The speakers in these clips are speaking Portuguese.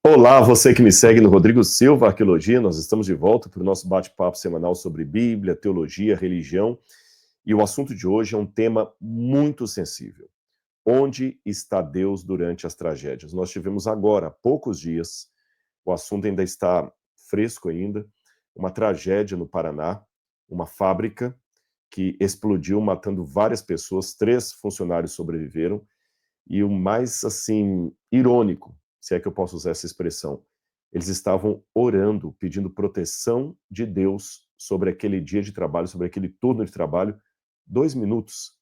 Olá, você que me segue no Rodrigo Silva Arqueologia, nós estamos de volta para o nosso bate-papo semanal sobre Bíblia, teologia, religião, e o assunto de hoje é um tema muito sensível. Onde está Deus durante as tragédias? Nós tivemos agora, há poucos dias, o assunto ainda está fresco ainda, uma tragédia no Paraná, uma fábrica que explodiu matando várias pessoas, 3 funcionários sobreviveram, e o mais, assim, irônico, se é que eu posso usar essa expressão, eles estavam orando, pedindo proteção de Deus sobre aquele dia de trabalho, sobre aquele turno de trabalho, 2 minutos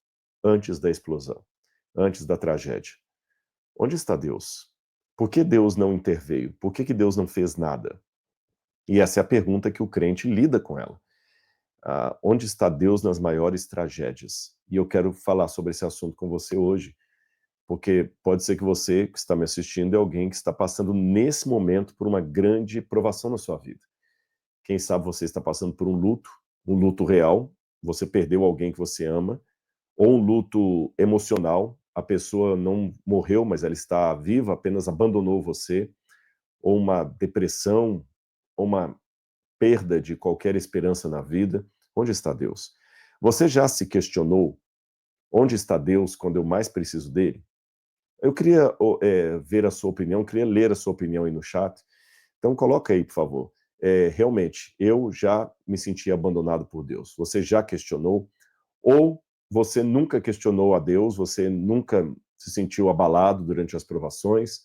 antes da explosão, antes da tragédia. Onde está Deus? Por que Deus não interveio? Por que Deus não fez nada? E essa é a pergunta que o crente lida com ela. Onde está Deus nas maiores tragédias? E eu quero falar sobre esse assunto com você hoje, porque pode ser que você que está me assistindo é alguém que está passando nesse momento por uma grande provação na sua vida. Quem sabe você está passando por um luto real, você perdeu alguém que você ama, ou um luto emocional, a pessoa não morreu, mas ela está viva, apenas abandonou você, ou uma depressão, ou uma perda de qualquer esperança na vida. Onde está Deus? Você já se questionou onde está Deus quando eu mais preciso dele? Eu queria ver a sua opinião, queria ler a sua opinião aí no chat. Então coloca aí, por favor. Realmente, eu já me senti abandonado por Deus. Você já questionou? Ou você nunca questionou a Deus, você nunca se sentiu abalado durante as provações?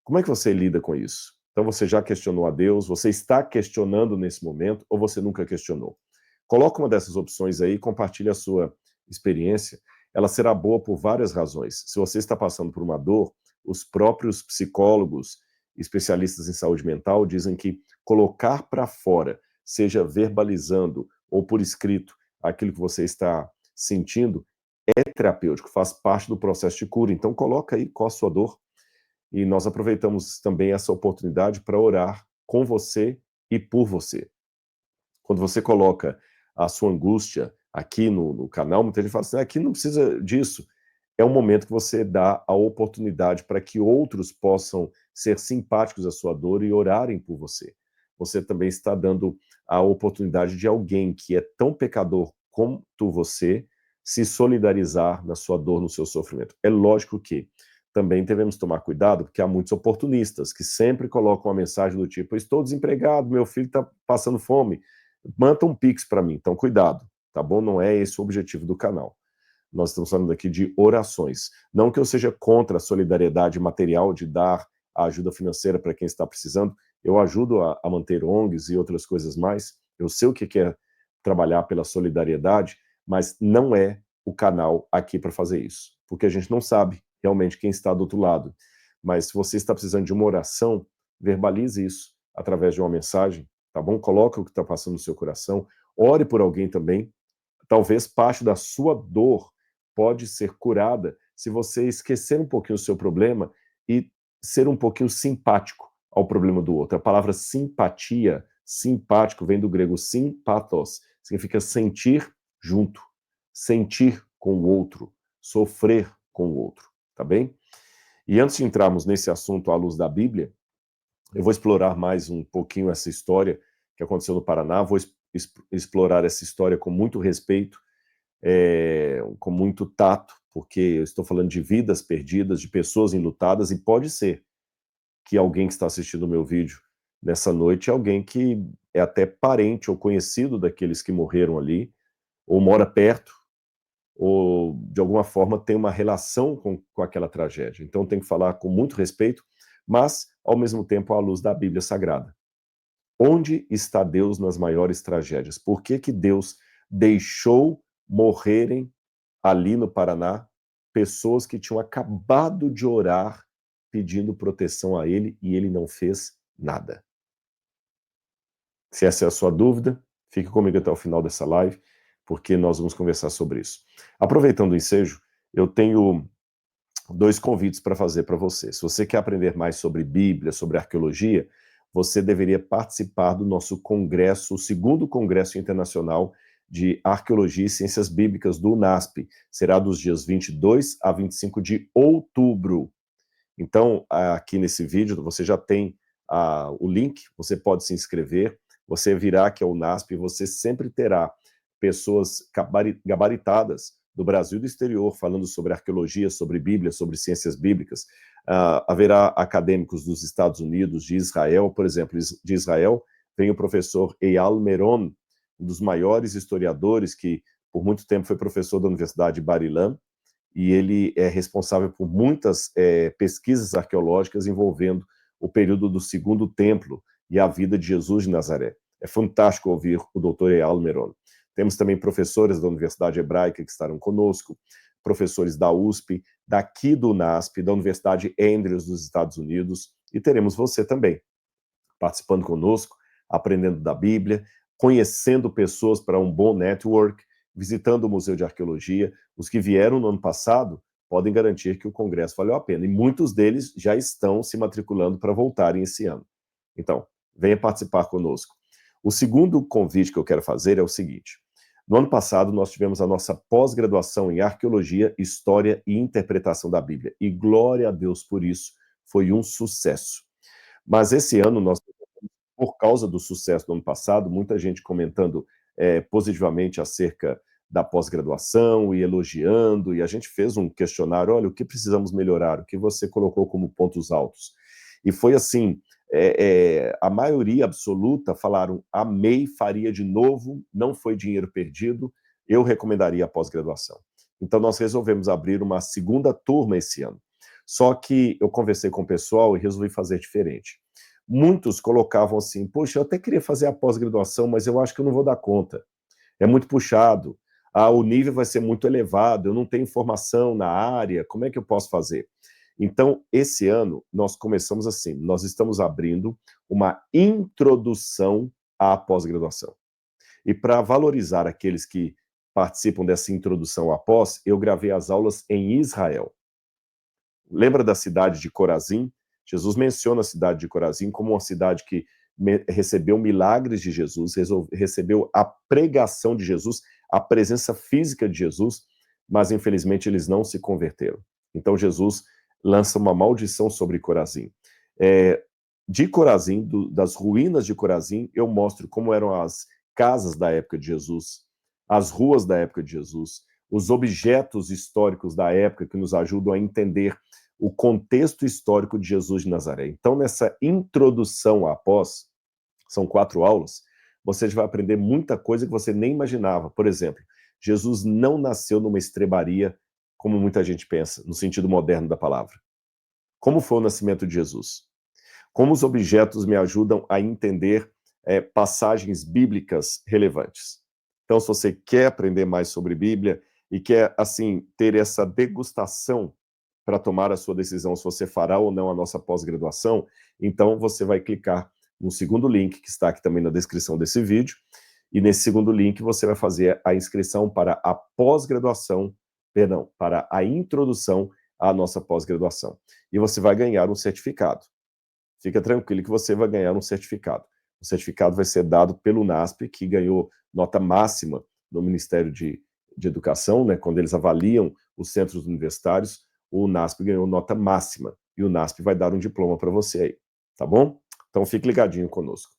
Como é que você lida com isso? Então você já questionou a Deus, você está questionando nesse momento, ou você nunca questionou? Coloca uma dessas opções aí, compartilhe a sua experiência. Ela será boa por várias razões. Se você está passando por uma dor, os próprios psicólogos, especialistas em saúde mental, dizem que colocar para fora, seja verbalizando ou por escrito, aquilo que você está sentindo, é terapêutico, faz parte do processo de cura. Então coloca aí qual a sua dor, e nós aproveitamos também essa oportunidade para orar com você e por você. Quando você coloca a sua angústia aqui no canal, muita gente fala assim: aqui não precisa disso. É um momento que você dá a oportunidade para que outros possam ser simpáticos à sua dor e orarem por você. Você também está dando a oportunidade de alguém que é tão pecador quanto você se solidarizar na sua dor, no seu sofrimento. É lógico que também devemos tomar cuidado, porque há muitos oportunistas que sempre colocam uma mensagem do tipo: estou desempregado, meu filho está passando fome, manda um Pix para mim. Então cuidado, tá bom? Não é esse o objetivo do canal. Nós estamos falando aqui de orações. Não que eu seja contra a solidariedade material de dar a ajuda financeira para quem está precisando. Eu ajudo a manter ONGs e outras coisas mais. Eu sei o que é trabalhar pela solidariedade, mas não é o canal aqui para fazer isso, porque a gente não sabe realmente quem está do outro lado. Mas se você está precisando de uma oração, verbalize isso através de uma mensagem, tá bom? Coloque o que está passando no seu coração, ore por alguém também. Talvez parte da sua dor pode ser curada se você esquecer um pouquinho o seu problema e ser um pouquinho simpático ao problema do outro. A palavra simpatia, simpático, vem do grego sympathos, significa sentir junto, sentir com o outro, sofrer com o outro, tá bem? E antes de entrarmos nesse assunto à luz da Bíblia, eu vou explorar mais um pouquinho essa história que aconteceu no Paraná, vou explorar essa história com muito respeito, com muito tato, porque eu estou falando de vidas perdidas, de pessoas enlutadas, e pode ser que alguém que está assistindo o meu vídeo nessa noite é alguém que é até parente ou conhecido daqueles que morreram ali, ou mora perto, ou de alguma forma tem uma relação com aquela tragédia. Então tem que falar com muito respeito, mas ao mesmo tempo à luz da Bíblia Sagrada. Onde está Deus nas maiores tragédias? Por que que Deus deixou morrerem ali no Paraná pessoas que tinham acabado de orar pedindo proteção a ele e ele não fez nada? Se essa é a sua dúvida, fique comigo até o final dessa live, porque nós vamos conversar sobre isso. Aproveitando o ensejo, eu tenho 2 convites para fazer para você. Se você quer aprender mais sobre Bíblia, sobre arqueologia, você deveria participar do nosso congresso, o 2º Congresso Internacional de Arqueologia e Ciências Bíblicas do UNASP. Será dos dias 22 a 25 de outubro. Então, aqui nesse vídeo, você já tem o link, você pode se inscrever, você virá aqui ao NASP e você sempre terá pessoas gabaritadas do Brasil e do exterior falando sobre arqueologia, sobre Bíblia, sobre ciências bíblicas. Haverá acadêmicos dos Estados Unidos, de Israel, por exemplo, de Israel, vem o professor Eyal Meron, um dos maiores historiadores que por muito tempo foi professor da Universidade de Bar-Ilan, e ele é responsável por muitas pesquisas arqueológicas envolvendo o período do Segundo Templo e a vida de Jesus de Nazaré. É fantástico ouvir o doutor Eyal Meron. Temos também professores da Universidade Hebraica que estarão conosco, professores da USP, daqui do NASP, da Universidade Andrews dos Estados Unidos, e teremos você também participando conosco, aprendendo da Bíblia, conhecendo pessoas para um bom network, visitando o Museu de Arqueologia. Os que vieram no ano passado podem garantir que o congresso valeu a pena, e muitos deles já estão se matriculando para voltarem esse ano. Então, venha participar conosco. O segundo convite que eu quero fazer é o seguinte: no ano passado nós tivemos a nossa pós-graduação em Arqueologia, História e Interpretação da Bíblia, e glória a Deus por isso, foi um sucesso. Mas esse ano nós, por causa do sucesso do ano passado, muita gente comentando positivamente acerca da pós-graduação e elogiando, e a gente fez um questionário, olha, o que precisamos melhorar, o que você colocou como pontos altos. E foi assim, a maioria absoluta falaram, amei, faria de novo, não foi dinheiro perdido, eu recomendaria a pós-graduação. Então nós resolvemos abrir uma segunda turma esse ano. Só que eu conversei com o pessoal e resolvi fazer diferente. Muitos colocavam assim, poxa, eu até queria fazer a pós-graduação, mas eu acho que eu não vou dar conta. É muito puxado, o nível vai ser muito elevado, eu não tenho formação na área, como é que eu posso fazer? Então, esse ano, nós começamos assim, nós estamos abrindo uma introdução à pós-graduação. E para valorizar aqueles que participam dessa introdução à pós, eu gravei as aulas em Israel. Lembra da cidade de Corazim? Jesus menciona a cidade de Corazim como uma cidade que recebeu milagres de Jesus, recebeu a pregação de Jesus, a presença física de Jesus, mas infelizmente eles não se converteram. Então Jesus lança uma maldição sobre Corazim. De Corazim, das ruínas de Corazim, eu mostro como eram as casas da época de Jesus, as ruas da época de Jesus, os objetos históricos da época que nos ajudam a entender o contexto histórico de Jesus de Nazaré. Então, nessa introdução à pós, são 4 aulas, você vai aprender muita coisa que você nem imaginava. Por exemplo, Jesus não nasceu numa estrebaria, como muita gente pensa, no sentido moderno da palavra. Como foi o nascimento de Jesus? Como os objetos me ajudam a entender passagens bíblicas relevantes. Então, se você quer aprender mais sobre Bíblia e quer, assim, ter essa degustação para tomar a sua decisão se você fará ou não a nossa pós-graduação, então você vai clicar no segundo link, que está aqui também na descrição desse vídeo, e nesse segundo link você vai fazer a inscrição para a pós-graduação, perdão, para a introdução à nossa pós-graduação. E você vai ganhar um certificado. Fica tranquilo que você vai ganhar um certificado. O certificado vai ser dado pelo NASP, que ganhou nota máxima no Ministério de Educação, né, quando eles avaliam os centros universitários, o NASP ganhou nota máxima, e o NASP vai dar um diploma para você aí, tá bom? Então fique ligadinho conosco.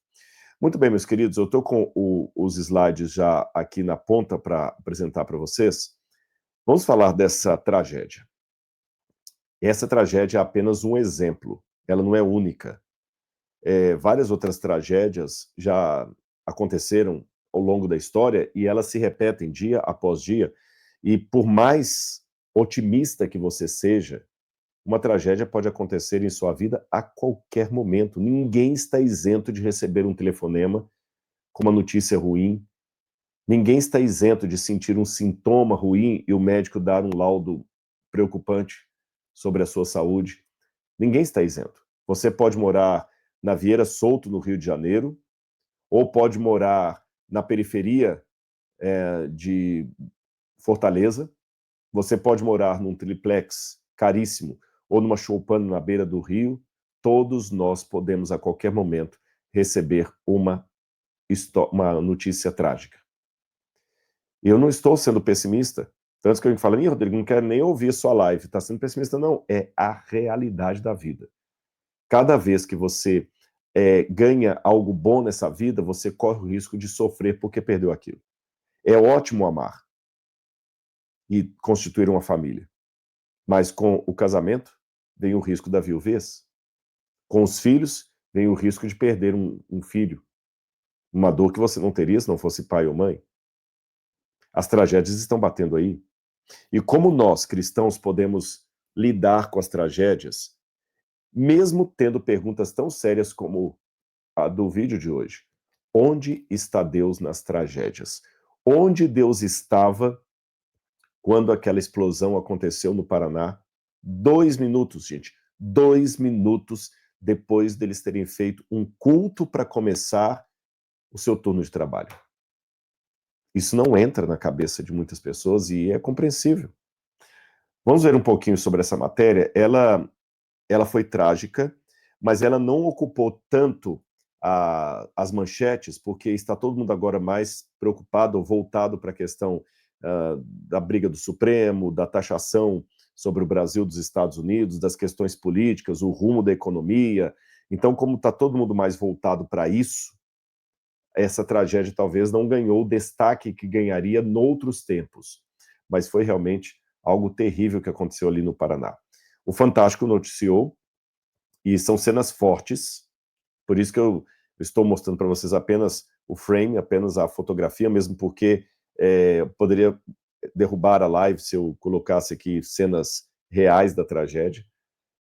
Muito bem, meus queridos, eu estou com os slides já aqui na ponta para apresentar para vocês. Vamos falar dessa tragédia. Essa tragédia é apenas um exemplo, ela não é única. Várias outras tragédias já aconteceram ao longo da história e elas se repetem dia após dia, e por mais otimista que você seja, uma tragédia pode acontecer em sua vida a qualquer momento. Ninguém está isento de receber um telefonema com uma notícia ruim. Ninguém está isento de sentir um sintoma ruim e o médico dar um laudo preocupante sobre a sua saúde. Ninguém está isento. Você pode morar na Vieira Solto, no Rio de Janeiro, ou pode morar na periferia de Fortaleza. Você pode morar num triplex caríssimo ou numa choupana na beira do rio. Todos nós podemos, a qualquer momento, receber uma notícia trágica. Eu não estou sendo pessimista, Tanto que alguém fala: "Ih, Rodrigo, não quero nem ouvir sua live, tá sendo pessimista". Não, é a realidade da vida. Cada vez que você, ganha algo bom nessa vida, você corre o risco de sofrer porque perdeu aquilo. É ótimo amar e constituir uma família, mas com o casamento vem o risco da viuvez, com os filhos vem o risco de perder um filho, uma dor que você não teria se não fosse pai ou mãe. As tragédias estão batendo aí. E como nós, cristãos, podemos lidar com as tragédias, mesmo tendo perguntas tão sérias como a do vídeo de hoje? Onde está Deus nas tragédias? Onde Deus estava quando aquela explosão aconteceu no Paraná? 2 minutos, gente, 2 minutos depois deles terem feito um culto para começar o seu turno de trabalho. Isso não entra na cabeça de muitas pessoas e é compreensível. Vamos ver um pouquinho sobre essa matéria. Ela foi trágica, mas ela não ocupou tanto as manchetes, porque está todo mundo agora mais preocupado ou voltado para a questão da briga do Supremo, da taxação sobre o Brasil dos Estados Unidos, das questões políticas, o rumo da economia. Então, como está todo mundo mais voltado para isso, essa tragédia talvez não ganhou o destaque que ganharia noutros tempos, mas foi realmente algo terrível que aconteceu ali no Paraná. O Fantástico noticiou, e são cenas fortes, por isso que eu estou mostrando para vocês apenas o frame, apenas a fotografia, mesmo porque poderia derrubar a live se eu colocasse aqui cenas reais da tragédia.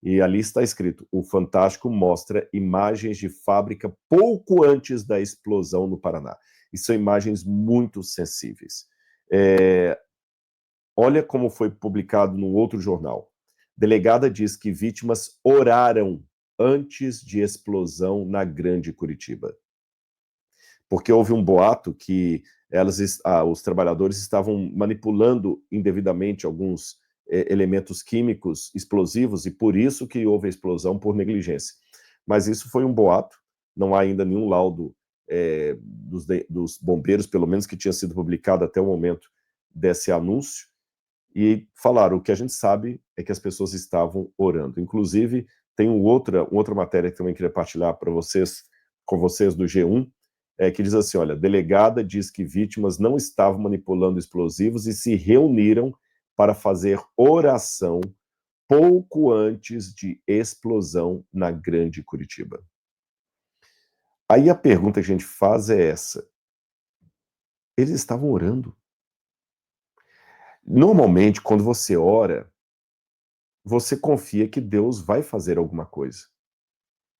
E ali está escrito: o Fantástico mostra imagens de fábrica pouco antes da explosão no Paraná. E são imagens muito sensíveis. Olha como foi publicado no outro jornal. Delegada diz que vítimas oraram antes de explosão na Grande Curitiba. Porque houve um boato que os trabalhadores estavam manipulando indevidamente alguns elementos químicos explosivos e por isso que houve a explosão por negligência. Mas isso foi um boato, não há ainda nenhum laudo dos bombeiros, pelo menos que tinha sido publicado até o momento desse anúncio, e falaram: o que a gente sabe é que as pessoas estavam orando. Inclusive, tem outra matéria que também queria partilhar para vocês, com vocês, do G1, que diz assim: olha, delegada diz que vítimas não estavam manipulando explosivos e se reuniram para fazer oração pouco antes de explosão na Grande Curitiba. Aí a pergunta que a gente faz é essa: eles estavam orando? Normalmente, quando você ora, você confia que Deus vai fazer alguma coisa.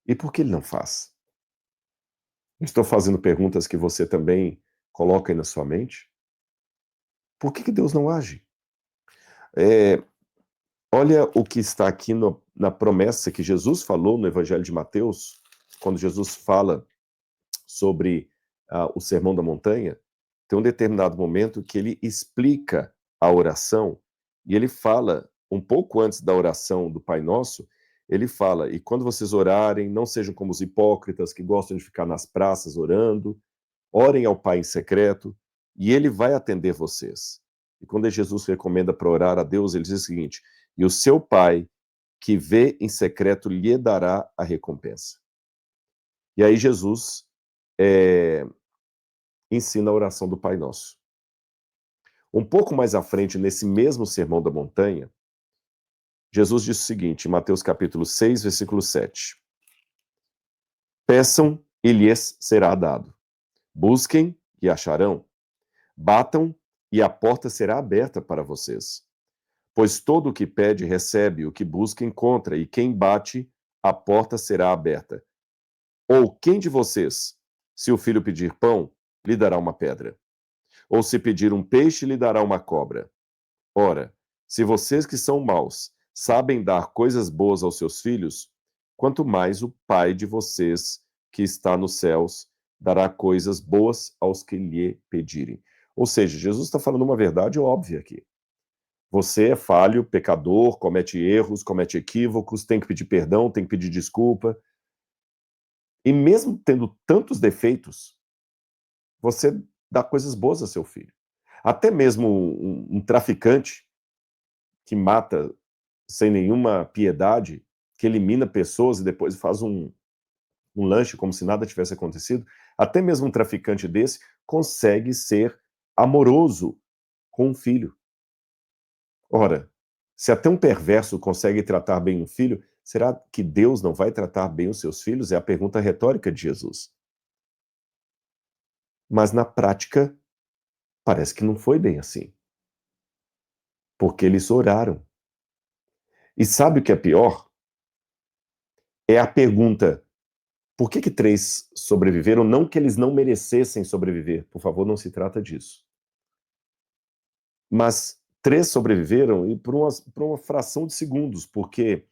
E por que ele não faz? Estou fazendo perguntas que você também coloca aí na sua mente. Por que Deus não age? É, olha o que está aqui na promessa que Jesus falou no Evangelho de Mateus, quando Jesus fala sobre o Sermão da Montanha. Tem um determinado momento que ele explica a oração e ele fala, um pouco antes da oração do Pai Nosso, ele fala: e quando vocês orarem, não sejam como os hipócritas que gostam de ficar nas praças orando, orem ao Pai em secreto e ele vai atender vocês. E quando Jesus recomenda para orar a Deus, ele diz o seguinte: e o seu Pai, que vê em secreto, lhe dará a recompensa. E aí Jesus ensina a oração do Pai Nosso. Um pouco mais à frente, nesse mesmo Sermão da Montanha, Jesus disse o seguinte, em Mateus capítulo 6, versículo 7. Peçam e lhes será dado. Busquem e acharão. Batam e a porta será aberta para vocês. Pois todo o que pede recebe, o que busca encontra, e quem bate, a porta será aberta. Ou quem de vocês, se o filho pedir pão, lhe dará uma pedra? Ou se pedir um peixe, lhe dará uma cobra? Ora, se vocês que são maus sabem dar coisas boas aos seus filhos, quanto mais o Pai de vocês, que está nos céus, dará coisas boas aos que lhe pedirem. Ou seja, Jesus está falando uma verdade óbvia aqui. Você é falho, pecador, comete erros, comete equívocos, tem que pedir perdão, tem que pedir desculpa. E mesmo tendo tantos defeitos, você dá coisas boas a seu filho. Até mesmo um traficante que mata sem nenhuma piedade, que elimina pessoas e depois faz um lanche como se nada tivesse acontecido, até mesmo um traficante desse consegue ser amoroso com um filho. Ora, se até um perverso consegue tratar bem um filho, será que Deus não vai tratar bem os seus filhos? É a pergunta retórica de Jesus. Mas na prática, parece que não foi bem assim, porque eles oraram. E sabe o que é pior? É a pergunta: por que que 3 sobreviveram? Não que eles não merecessem sobreviver, por favor, não se trata disso. Mas 3 sobreviveram e por uma fração de segundos, porque,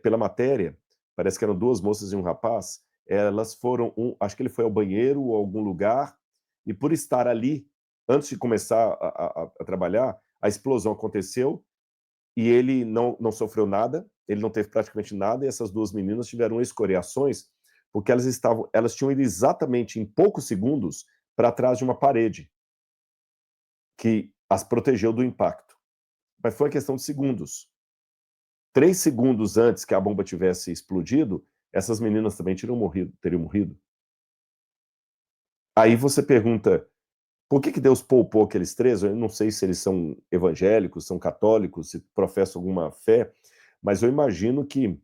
pela matéria, parece que eram 2 moças e um rapaz, elas foram acho que ele foi ao banheiro ou a algum lugar, e por estar ali, antes de começar a trabalhar, a explosão aconteceu e ele não sofreu nada, ele não teve praticamente nada, e essas 2 meninas tiveram escoriações, porque elas tinham ido exatamente em poucos segundos para trás de uma parede, que as protegeu do impacto. Mas foi questão de segundos. 3 segundos antes que a bomba tivesse explodido, essas meninas também teriam morrido. Aí você pergunta, por que que Deus poupou aqueles 3? Eu não sei se eles são evangélicos, são católicos, se professam alguma fé, mas eu imagino que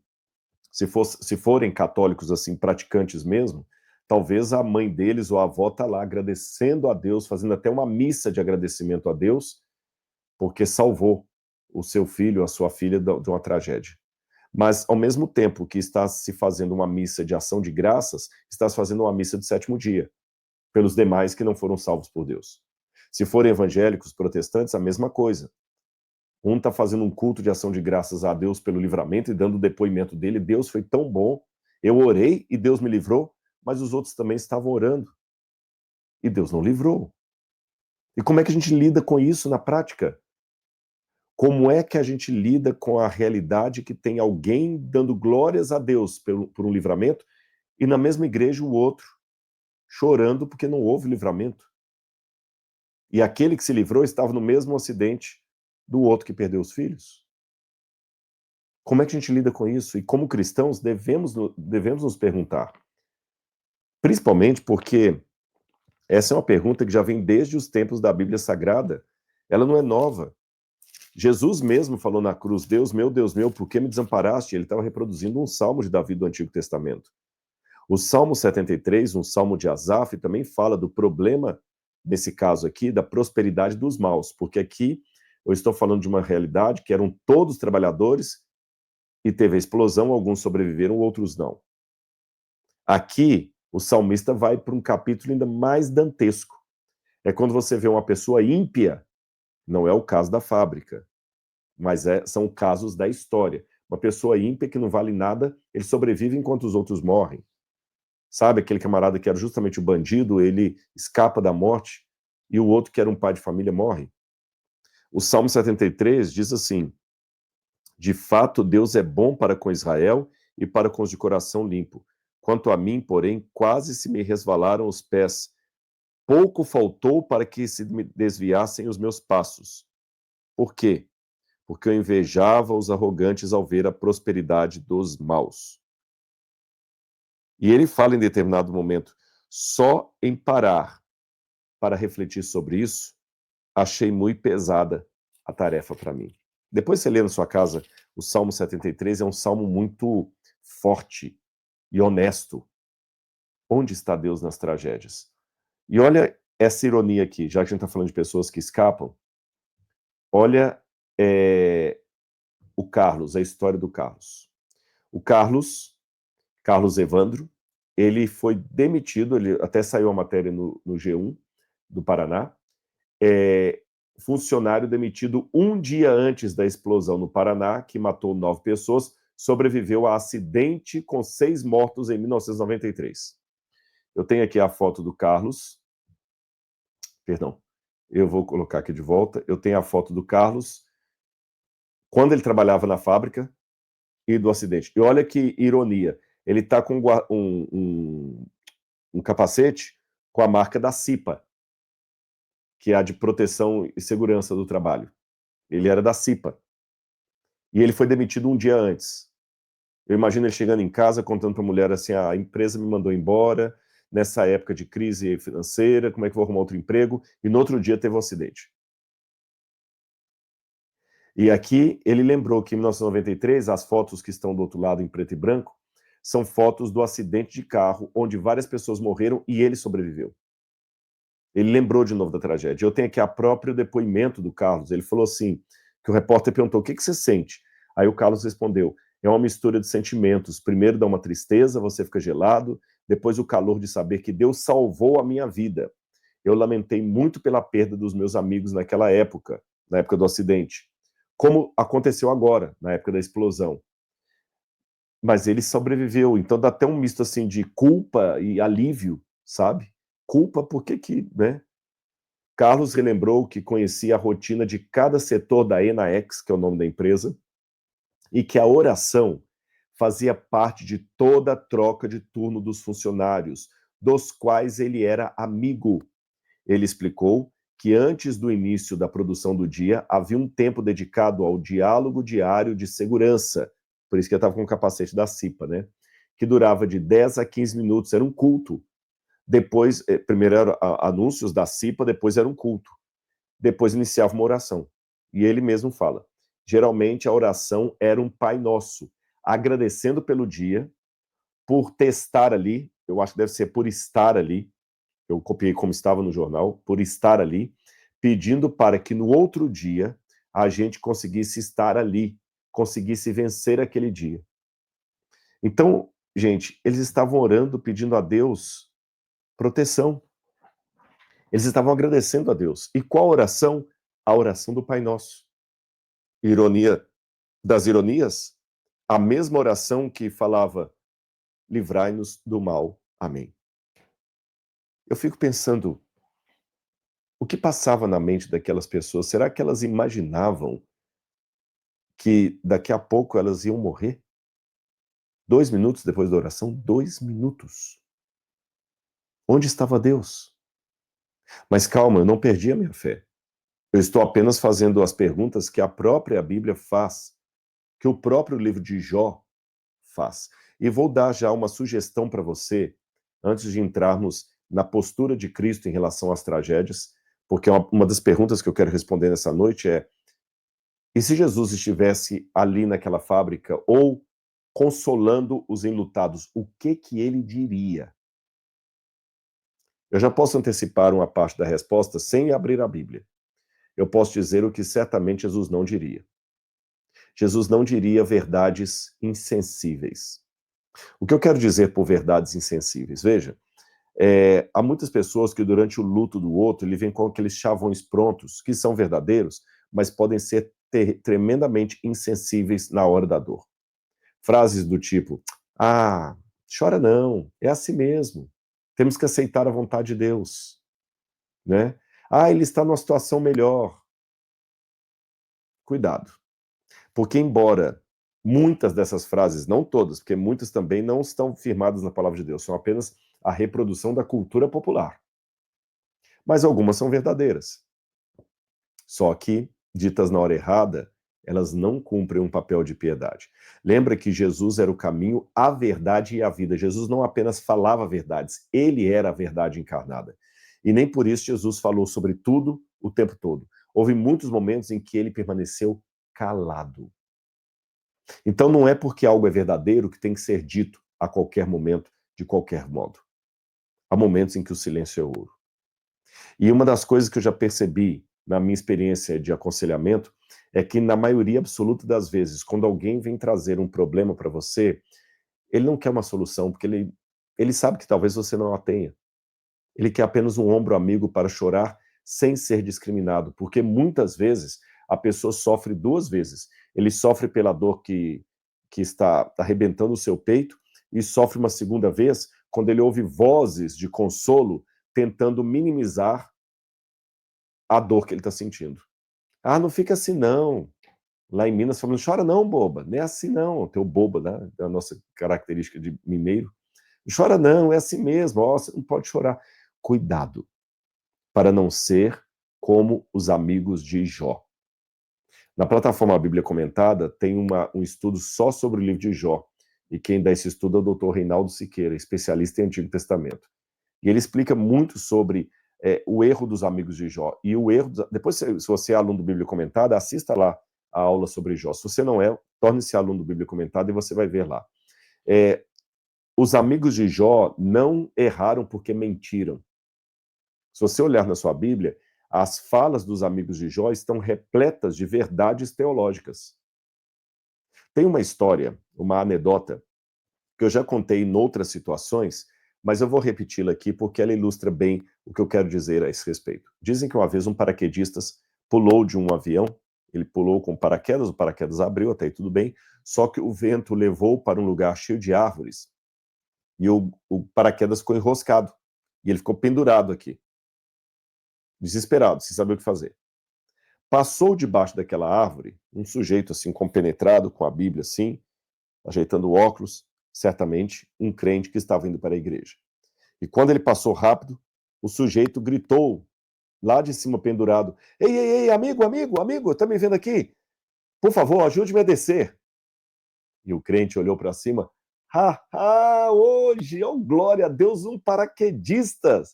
se forem católicos, assim, praticantes mesmo, talvez a mãe deles ou a avó tá lá agradecendo a Deus, fazendo até uma missa de agradecimento a Deus, porque salvou o seu filho, a sua filha de uma tragédia. Mas, ao mesmo tempo que está se fazendo uma missa de ação de graças, está se fazendo uma missa de sétimo dia, pelos demais que não foram salvos por Deus. Se forem evangélicos, protestantes, a mesma coisa. Um está fazendo um culto de ação de graças a Deus pelo livramento e dando o depoimento dele, Deus foi tão bom, eu orei e Deus me livrou, mas os outros também estavam orando e Deus não livrou. E como é que a gente lida com isso na prática? Como é que a gente lida com a realidade que tem alguém dando glórias a Deus por um livramento e na mesma igreja o outro chorando porque não houve livramento? E aquele que se livrou estava no mesmo acidente do outro que perdeu os filhos? Como é que a gente lida com isso? E como cristãos devemos nos perguntar. Principalmente porque essa é uma pergunta que já vem desde os tempos da Bíblia Sagrada. Ela não é nova. Jesus mesmo falou na cruz: Deus meu, por que me desamparaste? Ele estava reproduzindo um salmo de Davi do Antigo Testamento. O Salmo 73, um salmo de Asaf, também fala do problema, nesse caso aqui, da prosperidade dos maus, porque aqui eu estou falando de uma realidade que eram todos trabalhadores e teve a explosão, alguns sobreviveram, outros não. Aqui, o salmista vai para um capítulo ainda mais dantesco. É quando você vê uma pessoa ímpia, não é o caso da fábrica, mas são casos da história. Uma pessoa ímpia que não vale nada, ele sobrevive enquanto os outros morrem. Sabe, aquele camarada que era justamente o bandido, ele escapa da morte, e o outro que era um pai de família morre. O Salmo 73 diz assim: de fato, Deus é bom para com Israel e para com os de coração limpo. Quanto a mim, porém, quase se me resvalaram os pés. Pouco faltou para que se me desviassem os meus passos. Por quê? Porque eu invejava os arrogantes ao ver a prosperidade dos maus. E ele fala em determinado momento: só em parar para refletir sobre isso, achei muito pesada a tarefa para mim. Depois você lê na sua casa, o Salmo 73 é um salmo muito forte e honesto. Onde está Deus nas tragédias? E olha essa ironia aqui, já que a gente está falando de pessoas que escapam, olha o Carlos, a história do Carlos. O Carlos Evandro, ele foi demitido, ele até saiu a matéria no G1 do Paraná, funcionário demitido um dia antes da explosão no Paraná, que matou 9 pessoas, sobreviveu a acidente com 6 mortos em 1993. Eu tenho aqui a foto do Carlos, perdão, eu vou colocar aqui de volta, eu tenho a foto do Carlos, quando ele trabalhava na fábrica, e do acidente. E olha que ironia, ele está com um capacete com a marca da CIPA. que é a de proteção e segurança do trabalho. Ele era da CIPA. E ele foi demitido um dia antes. Eu imagino ele chegando em casa, contando para a mulher assim, a empresa me mandou embora, nessa época de crise financeira, como é que eu vou arrumar outro emprego? E no outro dia teve um acidente. E aqui ele lembrou que em 1993, as fotos que estão do outro lado em preto e branco, são fotos do acidente de carro, onde várias pessoas morreram e ele sobreviveu. Ele lembrou de novo da tragédia. Eu tenho aqui a próprio depoimento do Carlos. Ele falou assim, que o repórter perguntou, o que você sente? Aí o Carlos respondeu, é uma mistura de sentimentos. Primeiro dá uma tristeza, você fica gelado, depois o calor de saber que Deus salvou a minha vida. Eu lamentei muito pela perda dos meus amigos naquela época, na época do acidente. Como aconteceu agora, na época da explosão. Mas ele sobreviveu, então dá até um misto assim de culpa e alívio, sabe? Culpa porque que, né? Carlos relembrou que conhecia a rotina de cada setor da Enaex, que é o nome da empresa, e que a oração fazia parte de toda a troca de turno dos funcionários, dos quais ele era amigo. Ele explicou que antes do início da produção do dia, havia um tempo dedicado ao diálogo diário de segurança, por isso que ele estava com o capacete da CIPA, né? Que durava de 10 a 15 minutos, era um culto. Depois, primeiro eram anúncios da CIPA, depois era um culto. Depois iniciava uma oração. E ele mesmo fala, geralmente a oração era um Pai Nosso, agradecendo pelo dia, por testar ali, eu acho que deve ser por estar ali, eu copiei como estava no jornal, por estar ali, pedindo para que no outro dia a gente conseguisse estar ali, conseguisse vencer aquele dia. Então, gente, eles estavam orando, pedindo a Deus proteção. Eles estavam agradecendo a Deus. E qual oração? A oração do Pai Nosso. Ironia das ironias, a mesma oração que falava, livrai-nos do mal. Amém. Eu fico pensando, o que passava na mente daquelas pessoas? Será que elas imaginavam que daqui a pouco elas iam morrer? 2 minutos depois da oração? 2 minutos. Onde estava Deus? Mas calma, eu não perdi a minha fé. Eu estou apenas fazendo as perguntas que a própria Bíblia faz, que o próprio livro de Jó faz. E vou dar já uma sugestão para você, antes de entrarmos na postura de Cristo em relação às tragédias, porque uma das perguntas que eu quero responder nessa noite é, e se Jesus estivesse ali naquela fábrica, ou consolando os enlutados, o que ele diria? Eu já posso antecipar uma parte da resposta sem abrir a Bíblia. Eu posso dizer o que certamente Jesus não diria. Jesus não diria verdades insensíveis. O que eu quero dizer por verdades insensíveis? Veja, há muitas pessoas que durante o luto do outro, ele vem com aqueles chavões prontos, que são verdadeiros, mas podem ser tremendamente insensíveis na hora da dor. Frases do tipo, ah, chora não, é assim mesmo, temos que aceitar a vontade de Deus, né? Ah, ele está numa situação melhor. Cuidado, porque embora muitas dessas frases, não todas, porque muitas também não estão firmadas na palavra de Deus, são apenas a reprodução da cultura popular. Mas algumas são verdadeiras. Só que, ditas na hora errada, elas não cumprem um papel de piedade. Lembra que Jesus era o caminho, a verdade e a vida. Jesus não apenas falava verdades, ele era a verdade encarnada. E nem por isso Jesus falou sobre tudo o tempo todo. Houve muitos momentos em que ele permaneceu calado. Então não é porque algo é verdadeiro que tem que ser dito a qualquer momento, de qualquer modo. Há momentos em que o silêncio é ouro. E uma das coisas que eu já percebi na minha experiência de aconselhamento é que na maioria absoluta das vezes, quando alguém vem trazer um problema para você, ele não quer uma solução, porque ele sabe que talvez você não a tenha. Ele quer apenas um ombro amigo para chorar sem ser discriminado, porque muitas vezes a pessoa sofre duas vezes. Ele sofre pela dor que está arrebentando o seu peito e sofre uma segunda vez quando ele ouve vozes de consolo tentando minimizar a dor que ele está sentindo. Ah, não fica assim não. Lá em Minas falando, chora não, boba. Não é assim não. Teu boba, né? É a nossa característica de mineiro. Não chora não, é assim mesmo. Ó, você não pode chorar. Cuidado para não ser como os amigos de Jó. Na plataforma Bíblia Comentada tem um estudo só sobre o livro de Jó, e quem dá esse estudo é o doutor Reinaldo Siqueira, especialista em Antigo Testamento. E ele explica muito sobre o erro dos amigos de Jó. E o erro. Depois, se você é aluno do Bíblia Comentada, assista lá a aula sobre Jó. Se você não é, torne-se aluno do Bíblia Comentada e você vai ver lá. Os amigos de Jó não erraram porque mentiram. Se você olhar na sua Bíblia, as falas dos amigos de Jó estão repletas de verdades teológicas. Tem uma história, uma anedota, que eu já contei em outras situações, mas eu vou repeti-la aqui porque ela ilustra bem o que eu quero dizer a esse respeito. Dizem que uma vez um paraquedistas pulou de um avião, ele pulou com paraquedas, o paraquedas abriu, até aí tudo bem, só que o vento levou para um lugar cheio de árvores e o paraquedas ficou enroscado e ele ficou pendurado aqui, desesperado, sem saber o que fazer. Passou debaixo daquela árvore um sujeito assim compenetrado com a Bíblia assim, ajeitando o óculos, certamente um crente que estava indo para a igreja. E quando ele passou rápido, o sujeito gritou lá de cima pendurado: "Ei, ei, ei, amigo, amigo, amigo, tá me vendo aqui? Por favor, ajude-me a descer." E o crente olhou para cima: hoje, oh glória a Deus, um paraquedista. O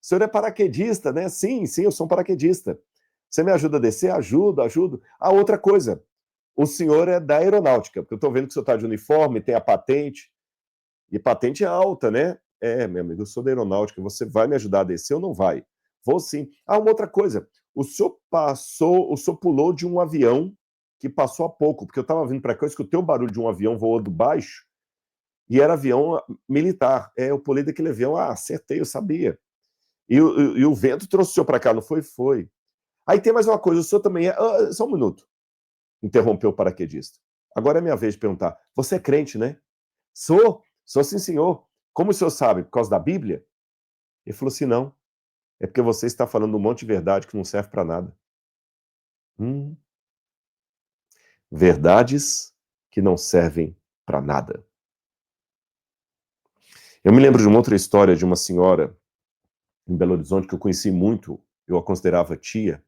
senhor é paraquedista, né? Sim, sim, eu sou um paraquedista. Você me ajuda a descer? Ajudo, ajudo. Outra coisa, o senhor é da aeronáutica, porque eu estou vendo que o senhor está de uniforme, tem a patente, e patente é alta, né? Meu amigo, eu sou da aeronáutica, você vai me ajudar a descer ou não vai? Vou sim. Uma outra coisa, o senhor pulou de um avião que passou há pouco, porque eu estava vindo para cá, eu escutei o barulho de um avião voando baixo, e era avião militar. Eu pulei daquele avião, acertei, eu sabia. E o vento trouxe o senhor para cá, não foi? Foi. Aí tem mais uma coisa, o senhor também é... só um minuto, interrompeu o paraquedista. Agora é minha vez de perguntar, você é crente, né? Sou sim, senhor. Como o senhor sabe? Por causa da Bíblia? Ele falou assim: não, é porque você está falando um monte de verdade que não serve para nada. Hum, verdades que não servem para nada. Eu me lembro de uma outra história de uma senhora em Belo Horizonte que eu conheci muito, eu a considerava tia,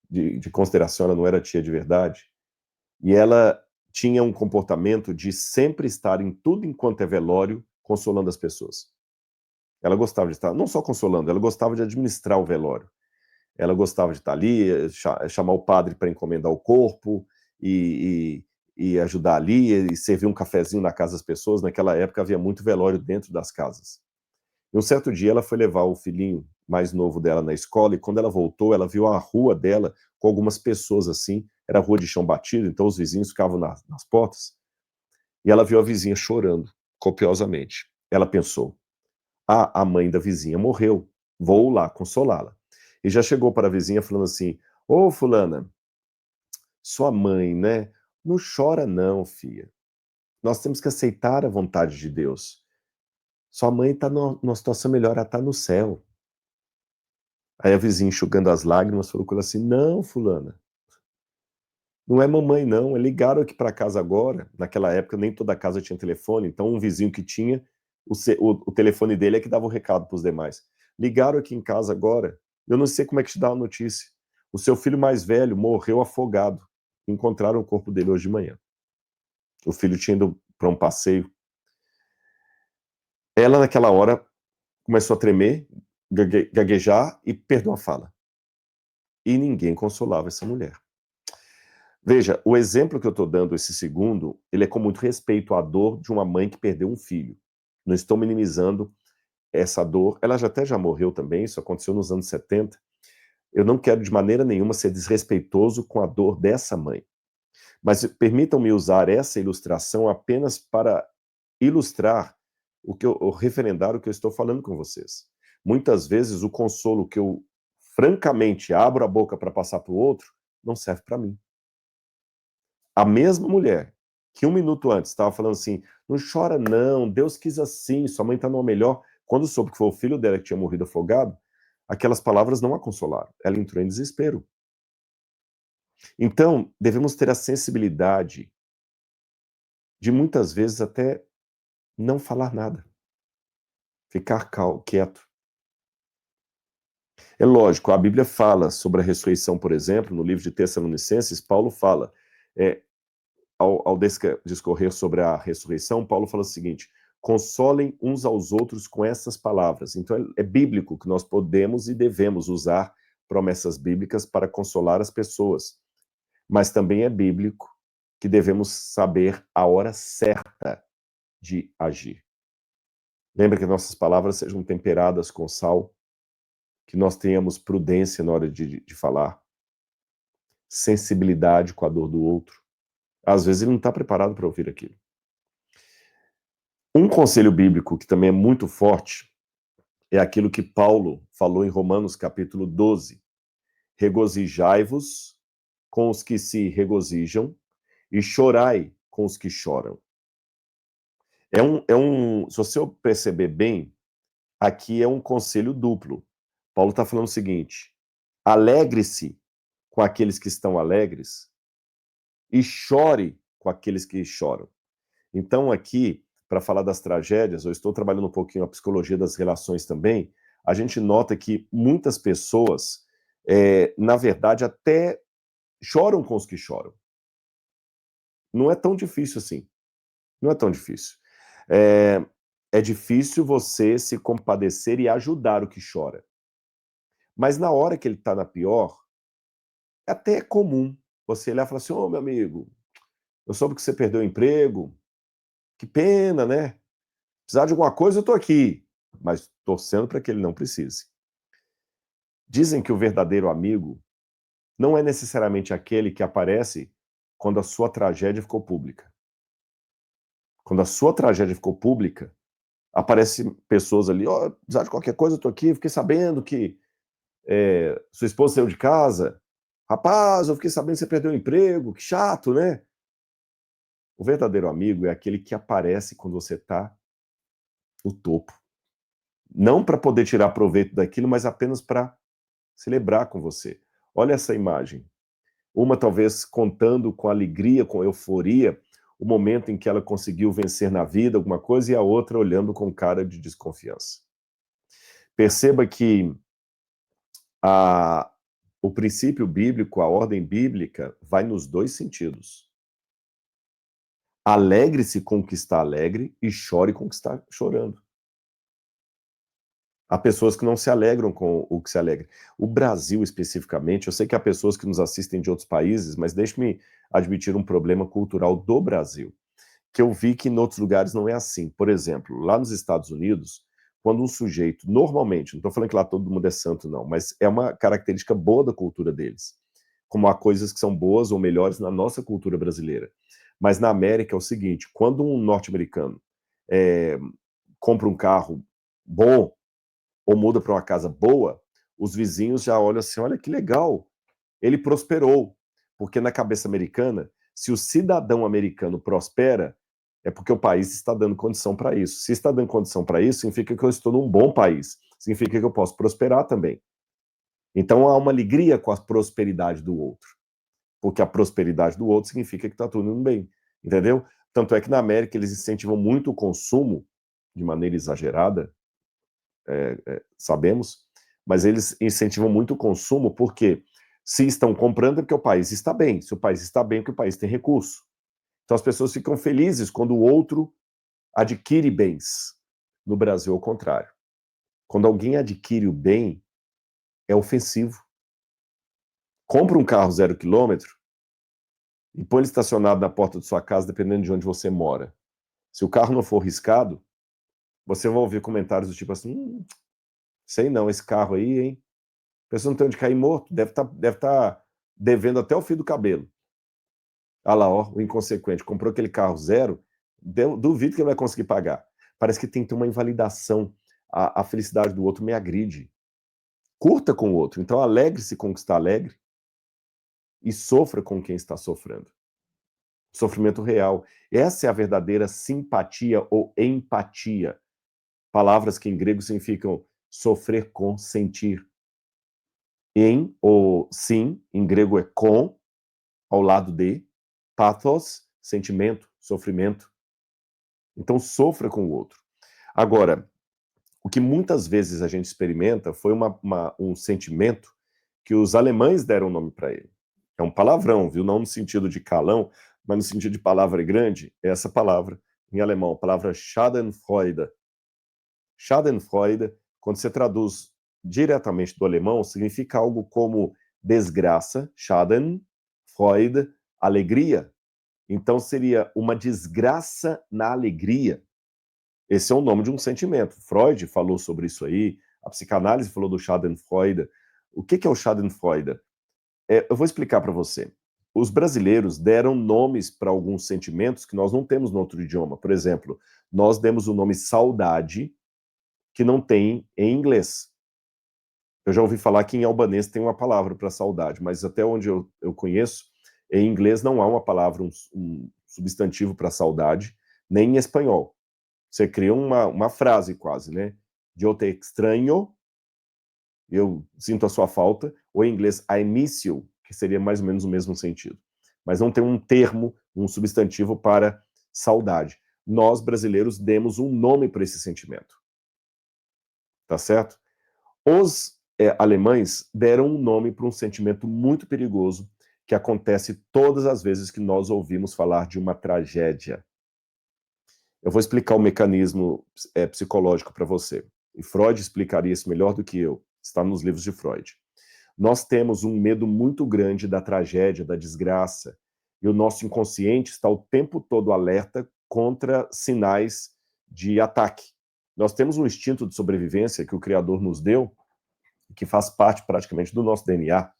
de consideração, ela não era tia de verdade, e ela tinha um comportamento de sempre estar em tudo enquanto é velório, consolando as pessoas. Ela gostava de estar, não só consolando, ela gostava de administrar o velório. Ela gostava de estar ali, chamar o padre para encomendar o corpo e, e ajudar ali, e servir um cafezinho na casa das pessoas. Naquela época havia muito velório dentro das casas. E um certo dia ela foi levar o filhinho mais novo dela na escola, e quando ela voltou, ela viu a rua dela com algumas pessoas assim, era rua de chão batido, então os vizinhos ficavam nas portas, e ela viu a vizinha chorando copiosamente. Ela pensou: a mãe da vizinha morreu, vou lá consolá-la. E já chegou para a vizinha falando assim: ô fulana, sua mãe, né? Não chora não, filha. Nós temos que aceitar a vontade de Deus. Sua mãe está numa situação melhor, ela está no céu. Aí a vizinha, enxugando as lágrimas, falou com ela assim: não, fulana, não é mamãe não, ligaram aqui para casa agora. Naquela época nem toda casa tinha telefone, então um vizinho que tinha, o telefone dele é que dava o recado para os demais. Ligaram aqui em casa agora, eu não sei como é que te dá a notícia. O seu filho mais velho morreu afogado. Encontraram o corpo dele hoje de manhã. O filho tinha ido para um passeio. Ela, naquela hora, começou a tremer, gaguejar e perdeu a fala. E ninguém consolava essa mulher. Veja, o exemplo que eu estou dando, esse segundo, ele é com muito respeito à dor de uma mãe que perdeu um filho. Não estou minimizando essa dor. Ela até já morreu também, isso aconteceu nos anos 70. Eu não quero de maneira nenhuma ser desrespeitoso com a dor dessa mãe. Mas permitam-me usar essa ilustração apenas para ilustrar ou referendar o que eu estou falando com vocês. Muitas vezes o consolo que eu francamente abro a boca para passar para o outro não serve para mim. A mesma mulher que um minuto antes estava falando assim: não chora não, Deus quis assim, sua mãe está numa melhor. Quando soube que foi o filho dela que tinha morrido afogado, aquelas palavras não a consolaram. Ela entrou em desespero. Então, devemos ter a sensibilidade de muitas vezes até não falar nada, ficar quieto. É lógico, a Bíblia fala sobre a ressurreição, por exemplo, no livro de Tessalonicenses, Paulo fala, é, ao discorrer sobre a ressurreição, Paulo fala o seguinte: consolem uns aos outros com essas palavras. Então é bíblico que nós podemos e devemos usar promessas bíblicas para consolar as pessoas, mas também é bíblico que devemos saber a hora certa de agir. Lembra que nossas palavras sejam temperadas com sal, que nós tenhamos prudência na hora de falar, sensibilidade com a dor do outro. Às vezes ele não está preparado para ouvir aquilo. Um conselho bíblico que também é muito forte é aquilo que Paulo falou em Romanos capítulo 12. Regozijai-vos com os que se regozijam e chorai com os que choram. Se você perceber bem, aqui é um conselho duplo. Paulo está falando o seguinte: alegre-se com aqueles que estão alegres e chore com aqueles que choram. Então, aqui, para falar das tragédias, eu estou trabalhando um pouquinho a psicologia das relações também, a gente nota que muitas pessoas, na verdade, até choram com os que choram. Não é tão difícil assim. Não é tão difícil. É difícil você se compadecer e ajudar o que chora. Mas na hora que ele está na pior, até é comum você olhar e falar assim: ô, meu amigo, eu soube que você perdeu o emprego, que pena, né? Precisar de alguma coisa, eu tô aqui, mas torcendo para que ele não precise. Dizem que o verdadeiro amigo não é necessariamente aquele que aparece quando a sua tragédia ficou pública. Quando a sua tragédia ficou pública, aparecem pessoas ali: ó, precisar de qualquer coisa, eu tô aqui, fiquei sabendo que sua esposa saiu de casa. Rapaz, eu fiquei sabendo que você perdeu o emprego, que chato, né? O verdadeiro amigo é aquele que aparece quando você tá no topo. Não para poder tirar proveito daquilo, mas apenas para celebrar com você. Olha essa imagem. Uma talvez contando com alegria, com euforia, o momento em que ela conseguiu vencer na vida alguma coisa, e a outra olhando com cara de desconfiança. Perceba que a, o princípio bíblico, a ordem bíblica, vai nos dois sentidos. Alegre-se com o que está alegre e chore com o que está chorando. Há pessoas que não se alegram com o que se alegra. O Brasil, especificamente, eu sei que há pessoas que nos assistem de outros países, mas deixe-me admitir um problema cultural do Brasil, que eu vi que em outros lugares não é assim. Por exemplo, lá nos Estados Unidos, quando um sujeito, normalmente, não estou falando que lá todo mundo é santo, não, mas é uma característica boa da cultura deles, como há coisas que são boas ou melhores na nossa cultura brasileira. Mas na América é o seguinte: quando um norte-americano compra um carro bom, ou muda para uma casa boa, os vizinhos já olham assim: olha que legal, ele prosperou. Porque na cabeça americana, se o cidadão americano prospera, é porque o país está dando condição para isso. Se está dando condição para isso, significa que eu estou num bom país, significa que eu posso prosperar também. Então há uma alegria com a prosperidade do outro, porque a prosperidade do outro significa que está tudo indo bem, entendeu? Tanto é que na América eles incentivam muito o consumo, de maneira exagerada, sabemos, mas eles incentivam muito o consumo porque se estão comprando é porque o país está bem. Se o país está bem, é porque o país tem recurso. Então as pessoas ficam felizes quando o outro adquire bens. No Brasil, ao contrário. Quando alguém adquire o bem, é ofensivo. Compra um carro 0 quilômetro e põe ele estacionado na porta de sua casa, dependendo de onde você mora. Se o carro não for riscado, você vai ouvir comentários do tipo assim: sei não, esse carro aí, hein? A pessoa não tem onde cair morto, deve tá devendo até o fio do cabelo. Ah lá, ó, o inconsequente, comprou aquele carro zero, duvido que ele vai conseguir pagar. Parece que tem que ter uma invalidação. A felicidade do outro me agride. Curta com o outro, então alegre-se com o que está alegre e sofra com quem está sofrendo. Sofrimento real. Essa é a verdadeira simpatia ou empatia. Palavras que em grego significam sofrer com, sentir. Em ou sim, em grego é com, ao lado de, pathos, sentimento, sofrimento. Então sofra com o outro. Agora, O que muitas vezes a gente experimenta foi um sentimento que os alemães deram nome para ele. É um palavrão, viu? Não no sentido de calão, mas no sentido de palavra grande, é essa palavra em alemão, a palavra Schadenfreude. Schadenfreude, quando você traduz diretamente do alemão, significa algo como desgraça, Schaden, Freude, alegria. Então seria uma desgraça na alegria. Esse é o nome de um sentimento. Freud falou sobre isso aí, a psicanálise falou do Schadenfreude. O que é o Schadenfreude? Eu vou explicar para você. Os brasileiros deram nomes para alguns sentimentos que nós não temos no outro idioma. Por exemplo, nós demos o nome saudade, que não tem em inglês. Eu já ouvi falar que em albanês tem uma palavra para saudade, mas até onde eu conheço, em inglês não há uma palavra, um substantivo para saudade, nem em espanhol. Você cria uma frase quase, né? Eu te extraño, eu sinto a sua falta, ou em inglês, I miss you, que seria mais ou menos o mesmo sentido. Mas não tem um termo, um substantivo para saudade. Nós, brasileiros, demos um nome para esse sentimento. Tá certo? Os alemães deram um nome para um sentimento muito perigoso que acontece todas as vezes que nós ouvimos falar de uma tragédia. Eu vou explicar o mecanismo psicológico para você. E Freud explicaria isso melhor do que eu. Está nos livros de Freud. Nós temos um medo muito grande da tragédia, da desgraça, e o nosso inconsciente está o tempo todo alerta contra sinais de ataque. Nós temos um instinto de sobrevivência que o Criador nos deu, que faz parte praticamente do nosso DNA.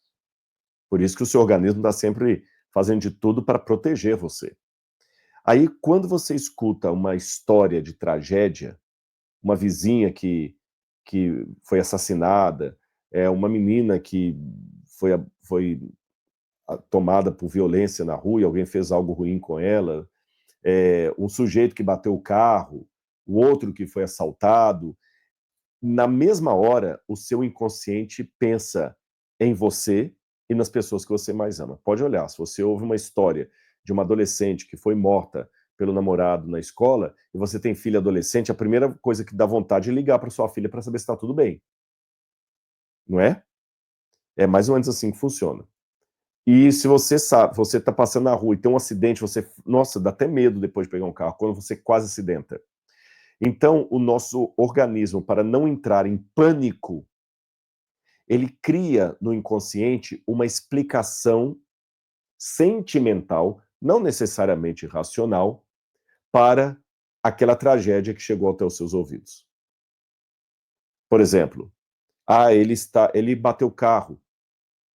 Por isso que o seu organismo está sempre fazendo de tudo para proteger você. Aí, quando você escuta uma história de tragédia, uma vizinha que foi assassinada, uma menina que foi tomada por violência na rua e alguém fez algo ruim com ela, um sujeito que bateu o carro, o outro que foi assaltado, na mesma hora, o seu inconsciente pensa em você e nas pessoas que você mais ama. Pode olhar, se você ouve uma história de uma adolescente que foi morta pelo namorado na escola, e você tem filha adolescente, a primeira coisa que dá vontade é ligar para sua filha para saber se está tudo bem. Não é? É mais ou menos assim que funciona. E se você sabe, você está passando na rua e tem um acidente, você, nossa, dá até medo depois de pegar um carro, quando você quase acidenta. Então, o nosso organismo, para não entrar em pânico, ele cria no inconsciente uma explicação sentimental, não necessariamente racional, para aquela tragédia que chegou até os seus ouvidos. Por exemplo, ele bateu o carro.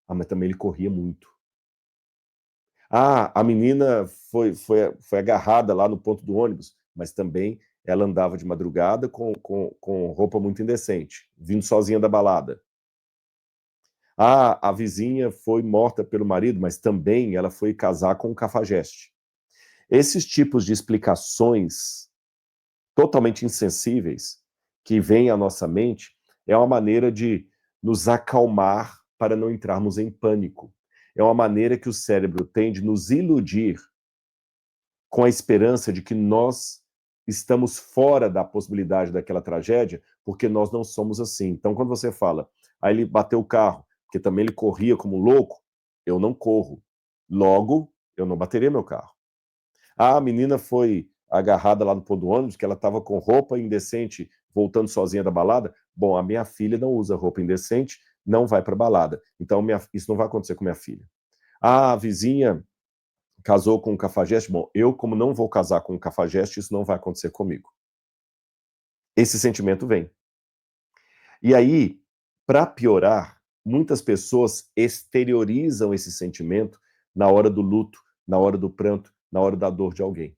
Mas também ele corria muito. A menina foi agarrada lá no ponto do ônibus, mas também ela andava de madrugada com roupa muito indecente, vindo sozinha da balada. A vizinha foi morta pelo marido, mas também ela foi casar com um cafajeste. Esses tipos de explicações totalmente insensíveis que vêm à nossa mente é uma maneira de nos acalmar para não entrarmos em pânico. É uma maneira que o cérebro tem de nos iludir com a esperança de que nós estamos fora da possibilidade daquela tragédia, porque nós não somos assim. Então, quando você fala, ele bateu o carro, porque também ele corria como louco, eu não corro. Logo, eu não bateria meu carro. A menina foi agarrada lá no ponto do ônibus, que ela estava com roupa indecente, voltando sozinha da balada. Bom, a minha filha não usa roupa indecente, não vai para balada. Então, isso não vai acontecer com minha filha. A vizinha casou com um cafajeste. Bom, eu, como não vou casar com um cafajeste, isso não vai acontecer comigo. Esse sentimento vem. E aí, para piorar, muitas pessoas exteriorizam esse sentimento na hora do luto, na hora do pranto, na hora da dor de alguém.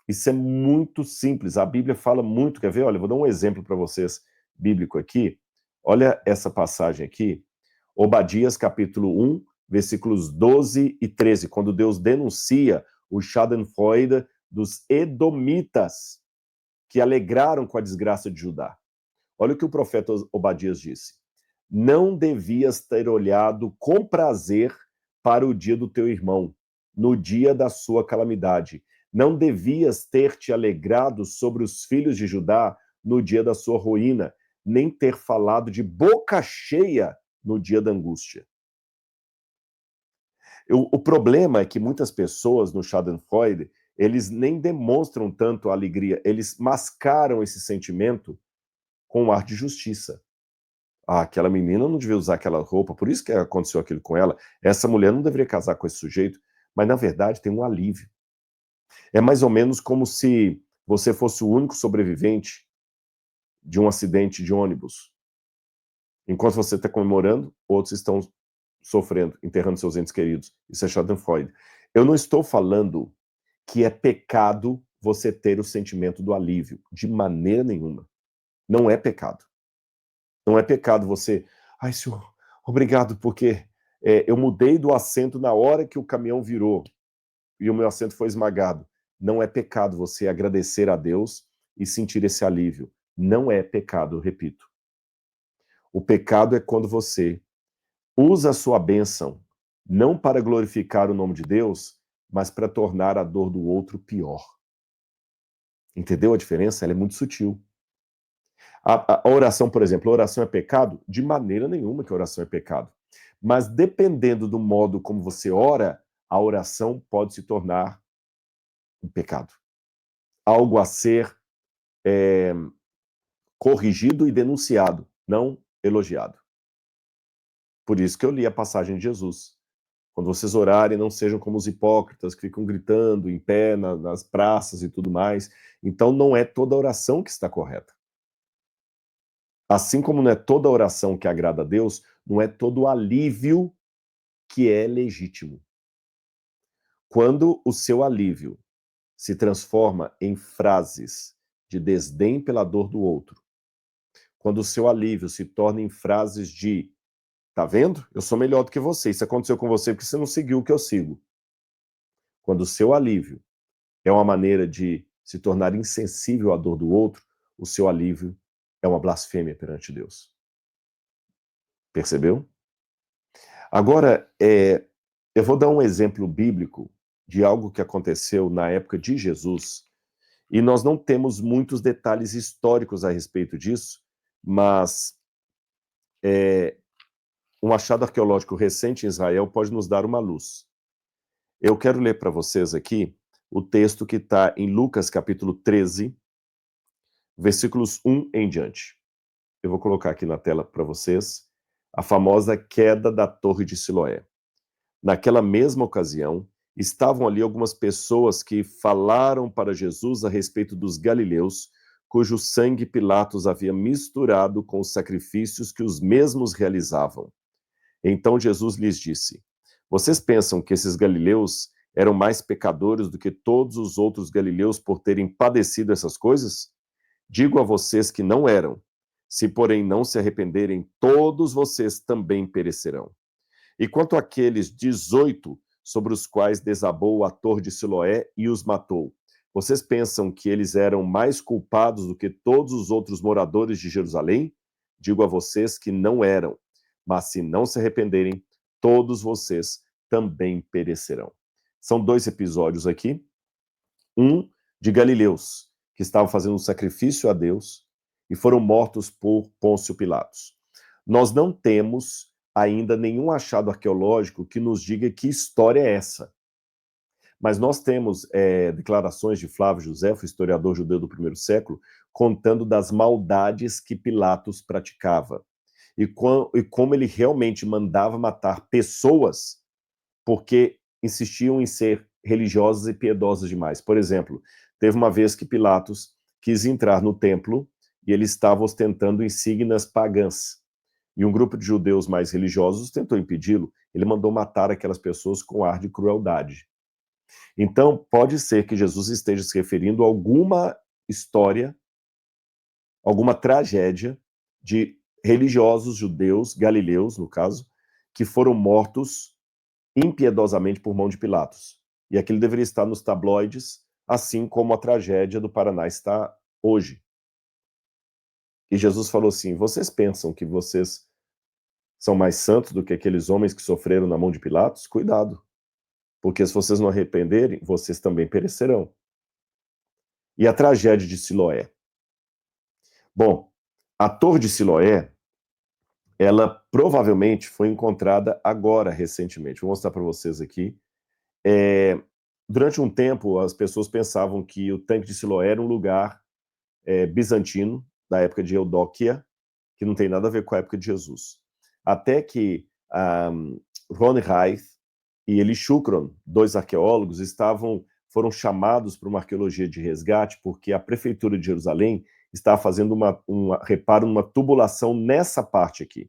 Isso é muito simples. A Bíblia fala muito. Quer ver? Olha, vou dar um exemplo para vocês bíblico aqui. Olha essa passagem aqui. Obadias, capítulo 1, versículos 12 e 13, quando Deus denuncia o Schadenfreude dos edomitas, que alegraram com a desgraça de Judá. Olha o que o profeta Obadias disse. Não devias ter olhado com prazer para o dia do teu irmão, no dia da sua calamidade. Não devias ter te alegrado sobre os filhos de Judá no dia da sua ruína. nem ter falado de boca cheia no dia da angústia. O problema é que muitas pessoas no Schadenfreude, eles nem demonstram tanto a alegria, eles mascaram esse sentimento com um ar de justiça. Ah, aquela menina não devia usar aquela roupa, por isso que aconteceu aquilo com ela. Essa mulher não deveria casar com esse sujeito, mas na verdade tem um alívio. É mais ou menos como se você fosse o único sobrevivente de um acidente de ônibus. Enquanto você está comemorando, outros estão sofrendo, enterrando seus entes queridos. Isso é Schadenfreude. Eu não estou falando que é pecado você ter o sentimento do alívio, de maneira nenhuma. Não é pecado. Não é pecado você, ai senhor, obrigado, porque eu mudei do assento na hora que o caminhão virou e o meu assento foi esmagado. Não é pecado você agradecer a Deus e sentir esse alívio. Não é pecado, eu repito. O pecado é quando você usa a sua bênção não para glorificar o nome de Deus, mas para tornar a dor do outro pior. Entendeu a diferença? Ela é muito sutil. A oração, por exemplo, a oração é pecado? De maneira nenhuma que a oração é pecado. Mas dependendo do modo como você ora, a oração pode se tornar um pecado. Algo a ser corrigido e denunciado, não elogiado. Por isso que eu li a passagem de Jesus. Quando vocês orarem, não sejam como os hipócritas que ficam gritando em pé nas praças e tudo mais. Então não é toda oração que está correta. Assim como não é toda oração que agrada a Deus, não é todo alívio que é legítimo. Quando o seu alívio se transforma em frases de desdém pela dor do outro, quando o seu alívio se torna em frases de tá vendo? Eu sou melhor do que você, isso aconteceu com você porque você não seguiu o que eu sigo. Quando o seu alívio é uma maneira de se tornar insensível à dor do outro, o seu alívio é uma blasfêmia perante Deus. Percebeu? Agora, eu vou dar um exemplo bíblico de algo que aconteceu na época de Jesus, e nós não temos muitos detalhes históricos a respeito disso, mas um achado arqueológico recente em Israel pode nos dar uma luz. Eu quero ler para vocês aqui o texto que está em Lucas capítulo 13, versículos 1 em diante. Eu vou colocar aqui na tela para vocês a famosa queda da Torre de Siloé. Naquela mesma ocasião, estavam ali algumas pessoas que falaram para Jesus a respeito dos galileus, cujo sangue Pilatos havia misturado com os sacrifícios que os mesmos realizavam. Então Jesus lhes disse: vocês pensam que esses galileus eram mais pecadores do que todos os outros galileus por terem padecido essas coisas? Digo a vocês que não eram. Se, porém, não se arrependerem, todos vocês também perecerão. E quanto àqueles 18 sobre os quais desabou a torre de Siloé e os matou, vocês pensam que eles eram mais culpados do que todos os outros moradores de Jerusalém? Digo a vocês que não eram. Mas se não se arrependerem, todos vocês também perecerão. São dois episódios aqui. Um de galileus, que estavam fazendo um sacrifício a Deus e foram mortos por Pôncio Pilatos. Nós não temos ainda nenhum achado arqueológico que nos diga que história é essa. Mas nós temos declarações de Flávio Josefo, historiador judeu do primeiro século, contando das maldades que Pilatos praticava. E como ele realmente mandava matar pessoas porque insistiam em ser religiosas e piedosas demais. Por exemplo, teve uma vez que Pilatos quis entrar no templo e ele estava ostentando insígnias pagãs. E um grupo de judeus mais religiosos tentou impedi-lo. Ele mandou matar aquelas pessoas com ar de crueldade. Então, pode ser que Jesus esteja se referindo a alguma história, alguma tragédia de religiosos judeus, galileus, no caso, que foram mortos impiedosamente por mão de Pilatos. E aquilo deveria estar nos tabloides, assim como a tragédia do Paraná está hoje. E Jesus falou assim: vocês pensam que vocês são mais santos do que aqueles homens que sofreram na mão de Pilatos? Cuidado, porque se vocês não arrependerem, vocês também perecerão. E a tragédia de Siloé? Bom, A Torre de Siloé, ela provavelmente foi encontrada agora, recentemente. Vou mostrar para vocês aqui. Durante um tempo, as pessoas pensavam que o tanque de Siloé era um lugar bizantino, da época de Eudóquia, que não tem nada a ver com a época de Jesus. Até que Ron Reich e Eli Shukron, dois arqueólogos, foram chamados para uma arqueologia de resgate, porque a prefeitura de Jerusalém estava fazendo um reparo numa tubulação nessa parte aqui.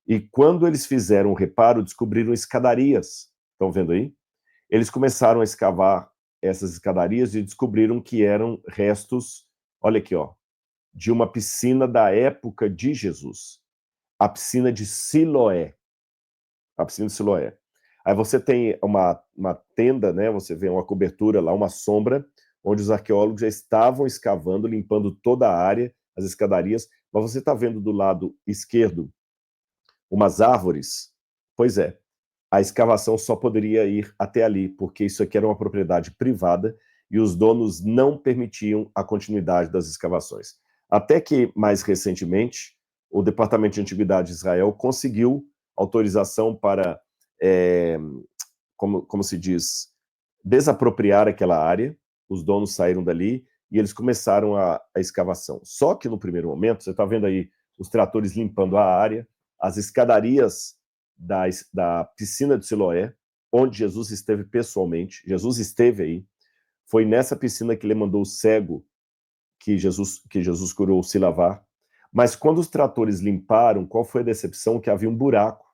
E quando eles fizeram o reparo, descobriram escadarias. Estão vendo aí? Eles começaram a escavar essas escadarias e descobriram que eram restos, olha aqui, ó, de uma piscina da época de Jesus. A piscina de Siloé. A piscina de Siloé. Aí você tem uma tenda, né? Você vê uma cobertura lá, uma sombra, onde os arqueólogos já estavam escavando, limpando toda a área, as escadarias, mas você está vendo do lado esquerdo umas árvores? Pois é, a escavação só poderia ir até ali, porque isso aqui era uma propriedade privada e os donos não permitiam a continuidade das escavações. Até que, mais recentemente, o Departamento de Antiguidade de Israel conseguiu autorização para, como se diz, desapropriar aquela área, os donos saíram dali e eles começaram a escavação. Só que no primeiro momento, você está vendo aí os tratores limpando a área, as escadarias da piscina de Siloé, onde Jesus esteve pessoalmente. Jesus esteve aí. Foi nessa piscina que ele mandou o cego que Jesus curou se lavar. Mas quando os tratores limparam, qual foi a decepção? Que havia um buraco.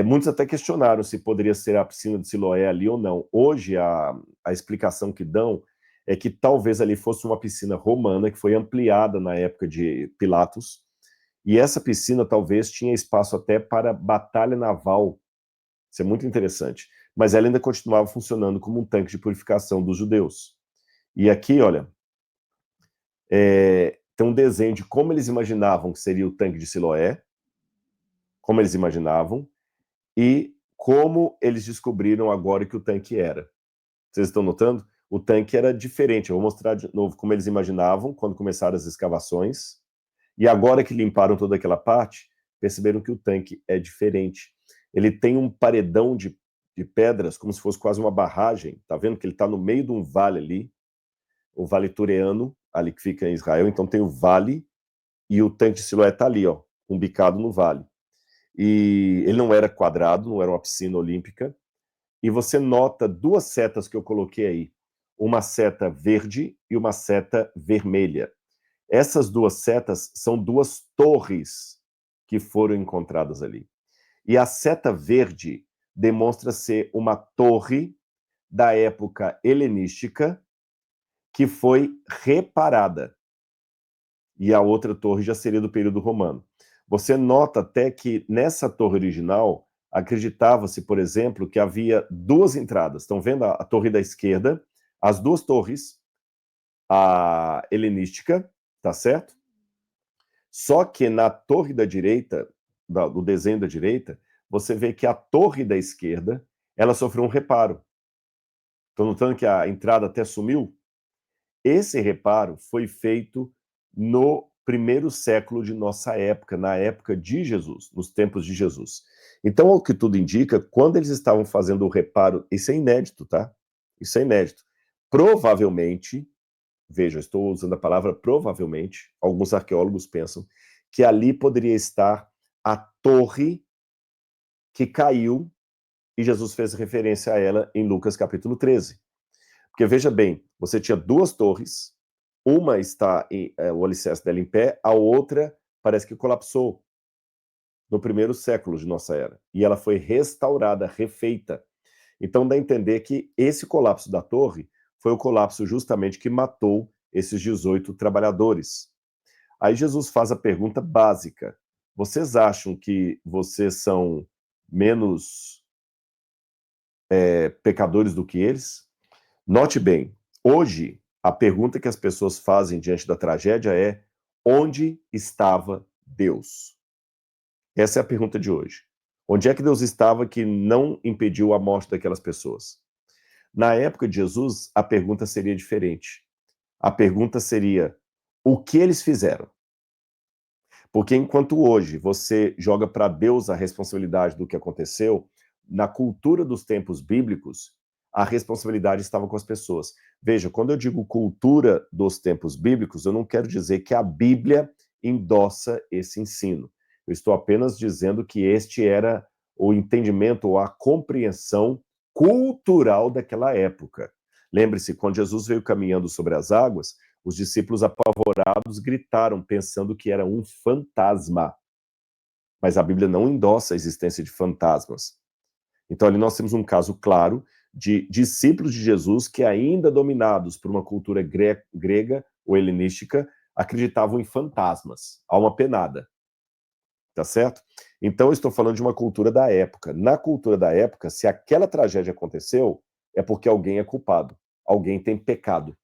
Muitos até questionaram se poderia ser a piscina de Siloé ali ou não. Hoje, a explicação que dão é que talvez ali fosse uma piscina romana que foi ampliada na época de Pilatos, e essa piscina talvez tinha espaço até para batalha naval. Isso é muito interessante. Mas ela ainda continuava funcionando como um tanque de purificação dos judeus. E aqui, olha, tem um desenho de como eles imaginavam que seria o tanque de Siloé, como eles imaginavam, e como eles descobriram agora que o tanque era. Vocês estão notando? O tanque era diferente. Eu vou mostrar de novo como eles imaginavam quando começaram as escavações. E agora que limparam toda aquela parte, perceberam que o tanque é diferente. Ele tem um paredão de pedras, como se fosse quase uma barragem. Tá vendo que ele está no meio de um vale ali, o Vale Tureano, ali que fica em Israel. Então tem o vale e o tanque de Siloé está ali, ó, umbicado no vale. E ele não era quadrado, não era uma piscina olímpica. E você nota duas setas que eu coloquei aí. Uma seta verde e uma seta vermelha. Essas duas setas são duas torres que foram encontradas ali. E a seta verde demonstra ser uma torre da época helenística que foi reparada. E a outra torre já seria do período romano. Você nota até que nessa torre original acreditava-se, por exemplo, que havia duas entradas. Estão vendo a torre da esquerda? As duas torres, a helenística, tá certo? Só que na torre da direita, do desenho da direita, você vê que a torre da esquerda, ela sofreu um reparo. Estão notando que a entrada até sumiu? Esse reparo foi feito no primeiro século de nossa época, na época de Jesus, nos tempos de Jesus. Então, ao que tudo indica, quando eles estavam fazendo o reparo, isso é inédito, tá? Isso é inédito. Provavelmente, veja, eu estou usando a palavra provavelmente, alguns arqueólogos pensam que ali poderia estar a torre que caiu e Jesus fez referência a ela em Lucas capítulo 13. Porque veja bem, você tinha duas torres, uma está o alicerce dela em pé, a outra parece que colapsou no primeiro século de nossa era. E ela foi restaurada, refeita. Então dá a entender que esse colapso da torre foi o colapso justamente que matou esses 18 trabalhadores. Aí Jesus faz a pergunta básica: vocês acham que vocês são menos pecadores do que eles? Note bem, hoje a pergunta que as pessoas fazem diante da tragédia é: onde estava Deus? Essa é a pergunta de hoje. Onde é que Deus estava que não impediu a morte daquelas pessoas? Na época de Jesus, a pergunta seria diferente. A pergunta seria: o que eles fizeram. Porque enquanto hoje você joga para Deus a responsabilidade do que aconteceu, na cultura dos tempos bíblicos, a responsabilidade estava com as pessoas. Veja, quando eu digo cultura dos tempos bíblicos, eu não quero dizer que a Bíblia endossa esse ensino. Eu estou apenas dizendo que este era o entendimento ou a compreensão cultural daquela época. Lembre-se, quando Jesus veio caminhando sobre as águas, os discípulos apavorados gritaram, pensando que era um fantasma. Mas a Bíblia não endossa a existência de fantasmas. Então, ali nós temos um caso claro de discípulos de Jesus que, ainda dominados por uma cultura grega ou helenística, acreditavam em fantasmas, alma penada. Tá certo? Então, eu estou falando de uma cultura da época. Na cultura da época, se aquela tragédia aconteceu, é porque alguém é culpado, alguém tem pecado.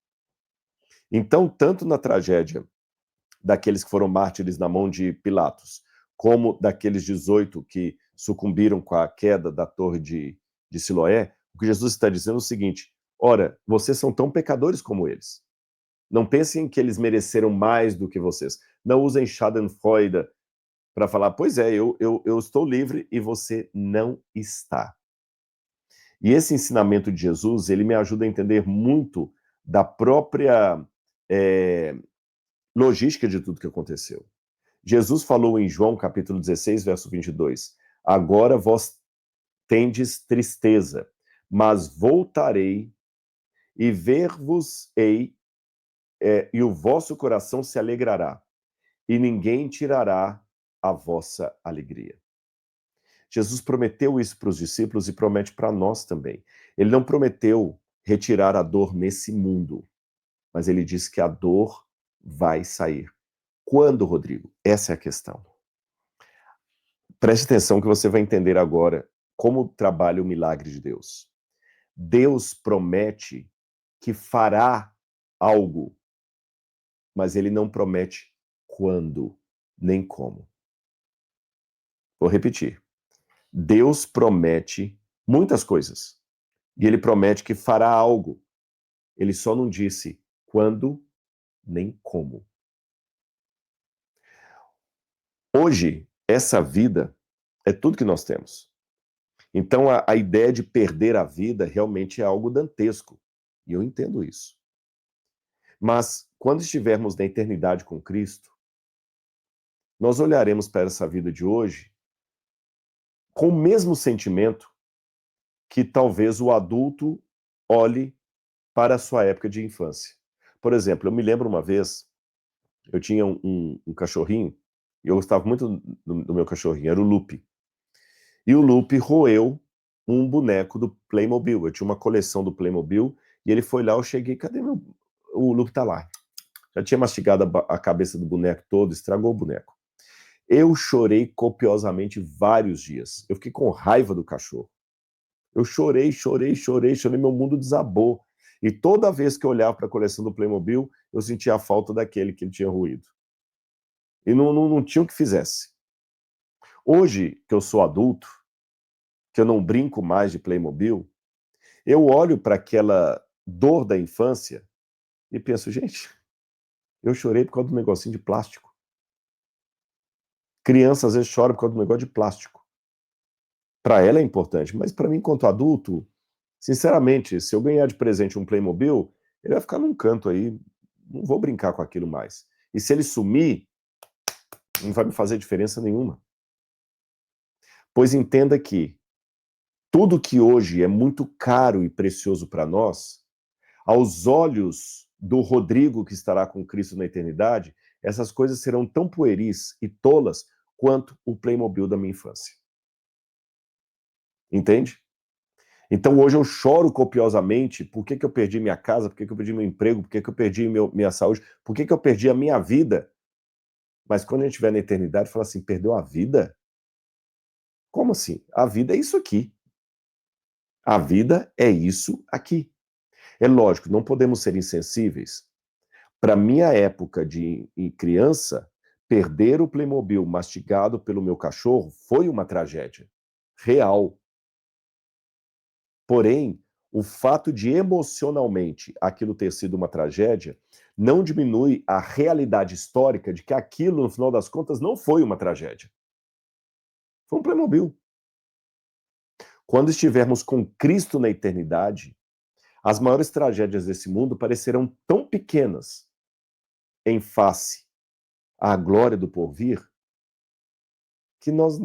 Então, tanto na tragédia daqueles que foram mártires na mão de Pilatos, como daqueles 18 que sucumbiram com a queda da torre de Siloé, o que Jesus está dizendo é o seguinte: ora, vocês são tão pecadores como eles. Não pensem que eles mereceram mais do que vocês. Não usem Schadenfreude para falar, pois é, eu estou livre e você não está. E esse ensinamento de Jesus, ele me ajuda a entender muito da própria logística de tudo que aconteceu. Jesus falou em João capítulo 16, verso 22, agora vós tendes tristeza, mas voltarei e ver-vos-ei, e o vosso coração se alegrará, e ninguém tirará a vossa alegria. Jesus prometeu isso para os discípulos e promete para nós também. Ele não prometeu retirar a dor nesse mundo, mas ele disse que a dor vai sair. Quando, Rodrigo? Essa é a questão. Preste atenção que você vai entender agora como trabalha o milagre de Deus. Deus promete que fará algo, mas ele não promete quando, nem como. Vou repetir. Deus promete muitas coisas, e ele promete que fará algo. Ele só não disse quando, nem como. Hoje, essa vida é tudo que nós temos. Então, a ideia de perder a vida realmente é algo dantesco. E eu entendo isso. Mas, quando estivermos na eternidade com Cristo, nós olharemos para essa vida de hoje com o mesmo sentimento que talvez o adulto olhe para a sua época de infância. Por exemplo, eu me lembro uma vez, eu tinha um cachorrinho, e eu gostava muito do meu cachorrinho, era o Lupe. E o Lupe roeu um boneco do Playmobil. Eu tinha uma coleção do Playmobil, e ele foi lá, eu cheguei, cadê meu... O Lupe tá lá. Já tinha mastigado a cabeça do boneco todo, estragou o boneco. Eu chorei copiosamente vários dias. Eu fiquei com raiva do cachorro. Eu chorei, meu mundo desabou. E toda vez que eu olhava para a coleção do Playmobil, eu sentia a falta daquele que ele tinha ruído. E não tinha o que fizesse. Hoje, que eu sou adulto, que eu não brinco mais de Playmobil, eu olho para aquela dor da infância e penso, gente, eu chorei por causa do negocinho de plástico. Criança às vezes chora por causa do negócio de plástico. Para ela é importante, mas para mim, enquanto adulto, sinceramente, se eu ganhar de presente um Playmobil, ele vai ficar num canto aí, não vou brincar com aquilo mais. E se ele sumir, não vai me fazer diferença nenhuma. Pois entenda que tudo que hoje é muito caro e precioso para nós, aos olhos do Rodrigo que estará com Cristo na eternidade, essas coisas serão tão pueris e tolas quanto o Playmobil da minha infância. Entende? Então hoje eu choro copiosamente por que eu perdi minha casa, por que eu perdi meu emprego, por que eu perdi minha saúde, por que eu perdi a minha vida. Mas quando a gente estiver na eternidade, fala assim, perdeu a vida? Como assim? A vida é isso aqui. A vida é isso aqui. É lógico, não podemos ser insensíveis. Para minha época de criança, perder o Playmobil mastigado pelo meu cachorro foi uma tragédia real. Porém, o fato de emocionalmente aquilo ter sido uma tragédia não diminui a realidade histórica de que aquilo, no final das contas, não foi uma tragédia. Foi um Playmobil. Quando estivermos com Cristo na eternidade, as maiores tragédias desse mundo parecerão tão pequenas em face à glória do porvir, que nós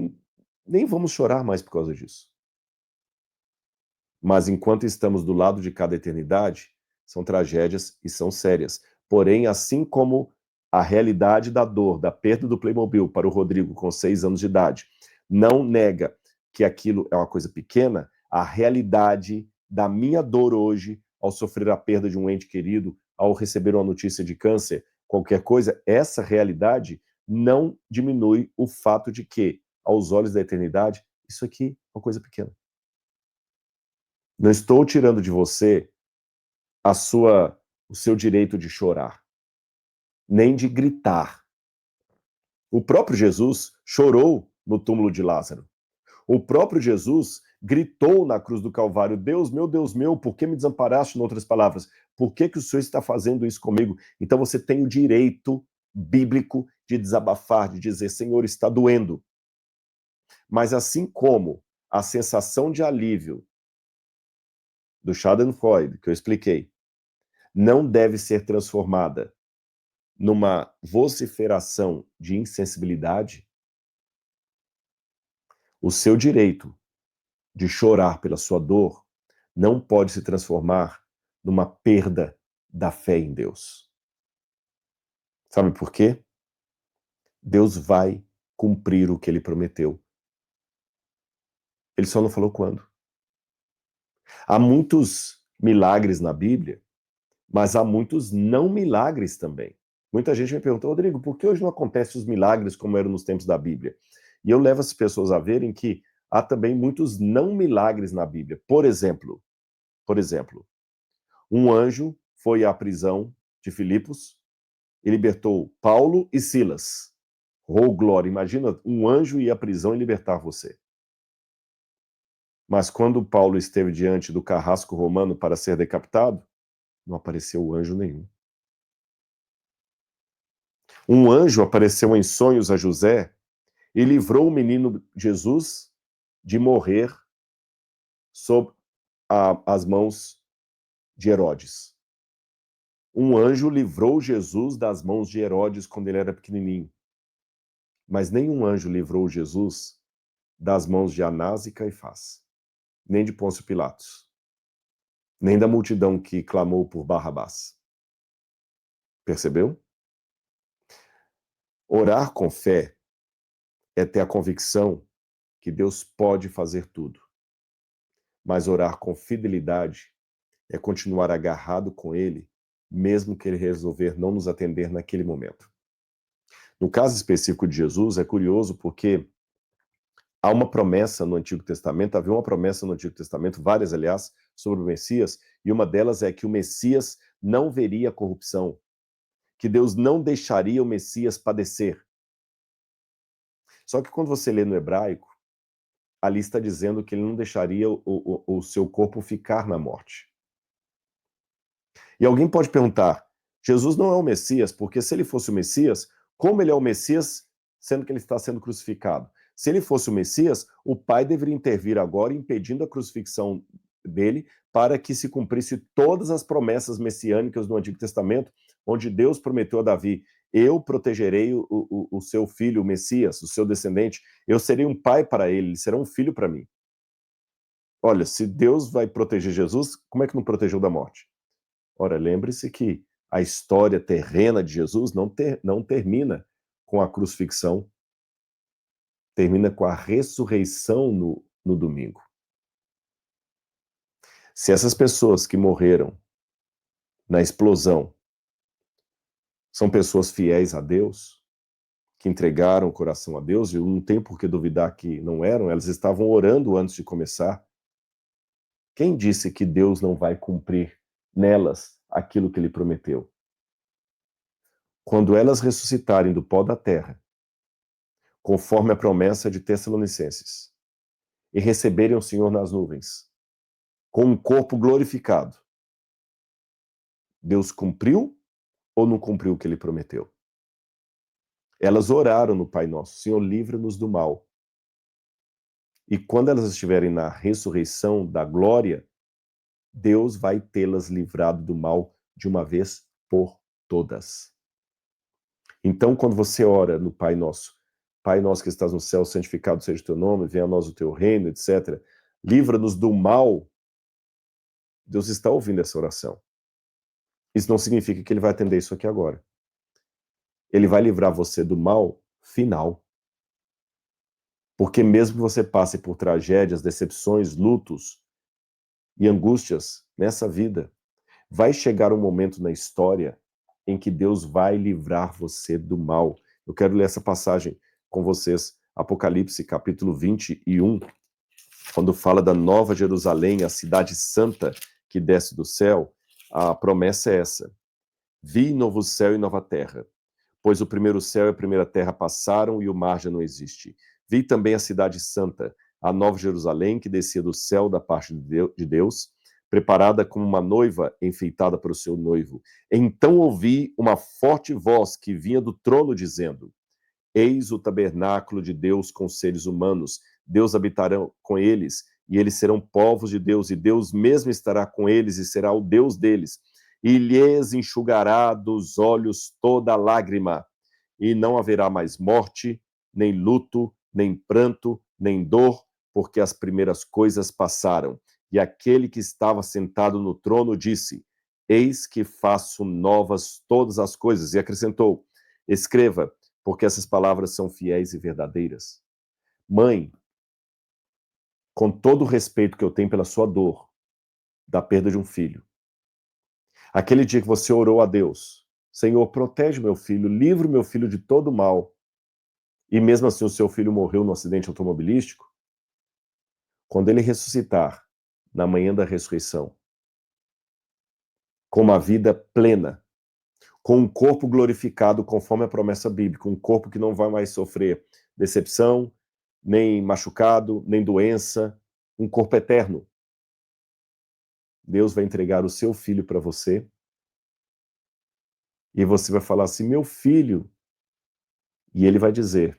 nem vamos chorar mais por causa disso. Mas enquanto estamos do lado de cada eternidade, são tragédias e são sérias. Porém, assim como a realidade da dor, da perda do Playmobil para o Rodrigo com 6 anos de idade, não nega que aquilo é uma coisa pequena, a realidade da minha dor hoje, ao sofrer a perda de um ente querido, ao receber uma notícia de câncer, qualquer coisa, essa realidade não diminui o fato de que, aos olhos da eternidade, isso aqui é uma coisa pequena. Não estou tirando de você o seu direito de chorar, nem de gritar. O próprio Jesus chorou no túmulo de Lázaro. O próprio Jesus gritou na cruz do Calvário: Deus meu, por que me desamparaste? Em outras palavras, por que o Senhor está fazendo isso comigo? Então você tem o direito bíblico de desabafar, de dizer: Senhor, está doendo. Mas assim como a sensação de alívio do Schadenfreude, que eu expliquei, não deve ser transformada numa vociferação de insensibilidade, o seu direito de chorar pela sua dor não pode se transformar numa perda da fé em Deus. Sabe por quê? Deus vai cumprir o que ele prometeu. Ele só não falou quando. Há muitos milagres na Bíblia, mas há muitos não milagres também. Muita gente me pergunta: Rodrigo, por que hoje não acontecem os milagres como eram nos tempos da Bíblia? E eu levo as pessoas a verem que há também muitos não milagres na Bíblia. Por exemplo, um anjo foi à prisão de Filipos e libertou Paulo e Silas. Oh, glória! Imagina um anjo ir à prisão e libertar você. Mas quando Paulo esteve diante do carrasco romano para ser decapitado, não apareceu anjo nenhum. Um anjo apareceu em sonhos a José e livrou o menino Jesus de morrer sob as mãos de Herodes. Um anjo livrou Jesus das mãos de Herodes quando ele era pequenininho. Mas nenhum anjo livrou Jesus das mãos de Anás e Caifás, nem de Pôncio Pilatos, nem da multidão que clamou por Barrabás. Percebeu? Orar com fé é ter a convicção que Deus pode fazer tudo. Mas orar com fidelidade é continuar agarrado com Ele, mesmo que Ele resolver não nos atender naquele momento. No caso específico de Jesus, é curioso porque há uma promessa no Antigo Testamento, havia uma promessa no Antigo Testamento, várias, aliás, sobre o Messias, e uma delas é que o Messias não veria corrupção, que Deus não deixaria o Messias padecer. Só que quando você lê no hebraico, ali está dizendo que ele não deixaria o seu corpo ficar na morte. E alguém pode perguntar: Jesus não é o Messias, porque se ele fosse o Messias, como ele é o Messias, sendo que ele está sendo crucificado? Se ele fosse o Messias, o Pai deveria intervir agora, impedindo a crucifixão dele, para que se cumprisse todas as promessas messiânicas do Antigo Testamento, onde Deus prometeu a Davi: eu protegerei o seu filho, o Messias, o seu descendente, eu serei um pai para ele, ele será um filho para mim. Olha, se Deus vai proteger Jesus, como é que não protegeu da morte? Ora, lembre-se que a história terrena de Jesus não termina com a crucifixão, termina com a ressurreição no domingo. Se essas pessoas que morreram na explosão são pessoas fiéis a Deus, que entregaram o coração a Deus, e eu não tenho por que duvidar que não eram, elas estavam orando antes de começar. Quem disse que Deus não vai cumprir nelas aquilo que ele prometeu? Quando elas ressuscitarem do pó da terra, conforme a promessa de Tessalonicenses, e receberem o Senhor nas nuvens, com um corpo glorificado, Deus cumpriu ou não cumpriu o que ele prometeu? Elas oraram no Pai Nosso: Senhor, livra-nos do mal. E quando elas estiverem na ressurreição da glória, Deus vai tê-las livrado do mal de uma vez por todas. Então, quando você ora no Pai Nosso, Pai Nosso que estás no céu, santificado seja o teu nome, venha a nós o teu reino, etc. Livra-nos do mal. Deus está ouvindo essa oração. Isso não significa que ele vai atender isso aqui agora. Ele vai livrar você do mal final. Porque mesmo que você passe por tragédias, decepções, lutos e angústias nessa vida, vai chegar um momento na história em que Deus vai livrar você do mal. Eu quero ler essa passagem com vocês, Apocalipse, capítulo 21, quando fala da Nova Jerusalém, a cidade santa que desce do céu, a promessa é essa: vi novo céu e nova terra, pois o primeiro céu e a primeira terra passaram e o mar já não existe. Vi também a cidade santa, a Nova Jerusalém, que descia do céu da parte de Deus, preparada como uma noiva enfeitada para o seu noivo. Então ouvi uma forte voz que vinha do trono dizendo: eis o tabernáculo de Deus com seres humanos. Deus habitará com eles, e eles serão povos de Deus, e Deus mesmo estará com eles e será o Deus deles. E lhes enxugará dos olhos toda lágrima, e não haverá mais morte, nem luto, nem pranto, nem dor, porque as primeiras coisas passaram. E aquele que estava sentado no trono disse: eis que faço novas todas as coisas. E acrescentou: escreva, porque essas palavras são fiéis e verdadeiras. Mãe, com todo o respeito que eu tenho pela sua dor, da perda de um filho, aquele dia que você orou a Deus: Senhor, protege meu filho, livra o meu filho de todo mal, e mesmo assim o seu filho morreu no acidente automobilístico, quando ele ressuscitar, na manhã da ressurreição, com uma vida plena, com um corpo glorificado conforme a promessa bíblica, um corpo que não vai mais sofrer decepção, nem machucado, nem doença, um corpo eterno. Deus vai entregar o seu filho para você, e você vai falar assim: meu filho, e ele vai dizer: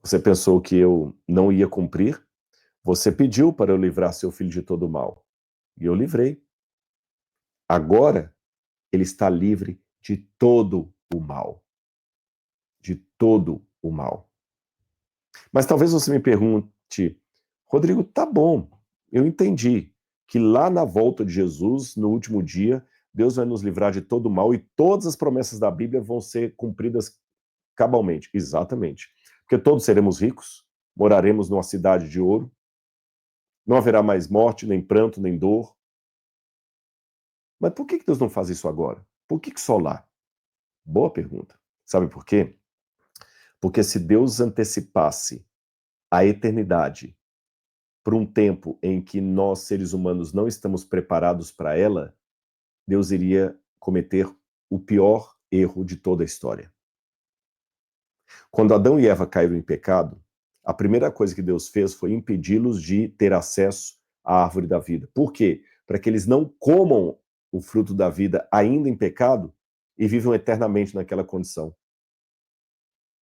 você pensou que eu não ia cumprir? Você pediu para eu livrar seu filho de todo o mal, e eu livrei. Agora, ele está livre de todo o mal. De todo o mal. Mas talvez você me pergunte: Rodrigo, tá bom, eu entendi que lá na volta de Jesus, no último dia, Deus vai nos livrar de todo o mal e todas as promessas da Bíblia vão ser cumpridas cabalmente. Exatamente. Porque todos seremos ricos, moraremos numa cidade de ouro, não haverá mais morte, nem pranto, nem dor. Mas por que Deus não faz isso agora? Por que só lá? Boa pergunta. Sabe por quê? Porque se Deus antecipasse a eternidade para um tempo em que nós, seres humanos, não estamos preparados para ela, Deus iria cometer o pior erro de toda a história. Quando Adão e Eva caíram em pecado, a primeira coisa que Deus fez foi impedi-los de ter acesso à árvore da vida. Por quê? Para que eles não comam o fruto da vida ainda em pecado e vivam eternamente naquela condição.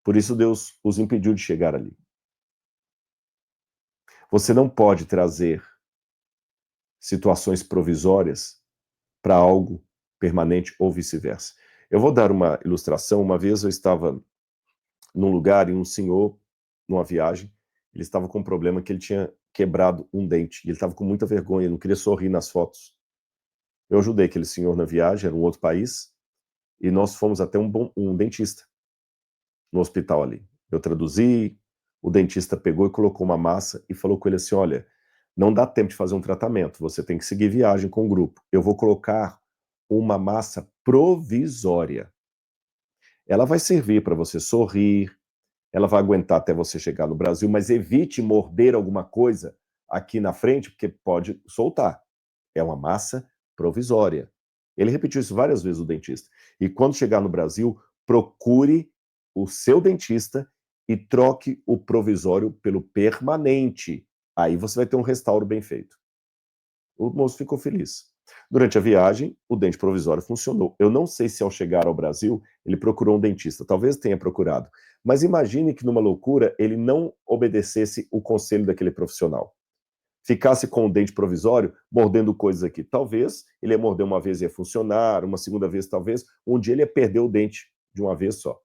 Por isso Deus os impediu de chegar ali. Você não pode trazer situações provisórias para algo permanente ou vice-versa. Eu vou dar uma ilustração. Uma vez eu estava num lugar e um senhor, numa viagem, ele estava com um problema que ele tinha quebrado um dente. E ele estava com muita vergonha, ele não queria sorrir nas fotos. Eu ajudei aquele senhor na viagem, era um outro país, e nós fomos até um dentista no hospital ali. Eu traduzi, o dentista pegou e colocou uma massa e falou com ele assim: olha, não dá tempo de fazer um tratamento, você tem que seguir viagem com o grupo. Eu vou colocar uma massa provisória. Ela vai servir para você sorrir, ela vai aguentar até você chegar no Brasil, mas evite morder alguma coisa aqui na frente, porque pode soltar. É uma massa provisória. Ele repetiu isso várias vezes, o dentista. E quando chegar no Brasil, procure o seu dentista e troque o provisório pelo permanente. Aí você vai ter um restauro bem feito. O moço ficou feliz. Durante a viagem, o dente provisório funcionou. Eu não sei se ao chegar ao Brasil, ele procurou um dentista, talvez tenha procurado. Mas imagine que numa loucura ele não obedecesse o conselho daquele profissional. Ficasse com o dente provisório, mordendo coisas aqui. Talvez ele ia morder uma vez e ia funcionar, uma segunda vez talvez, um dia ele ia perder o dente de uma vez só.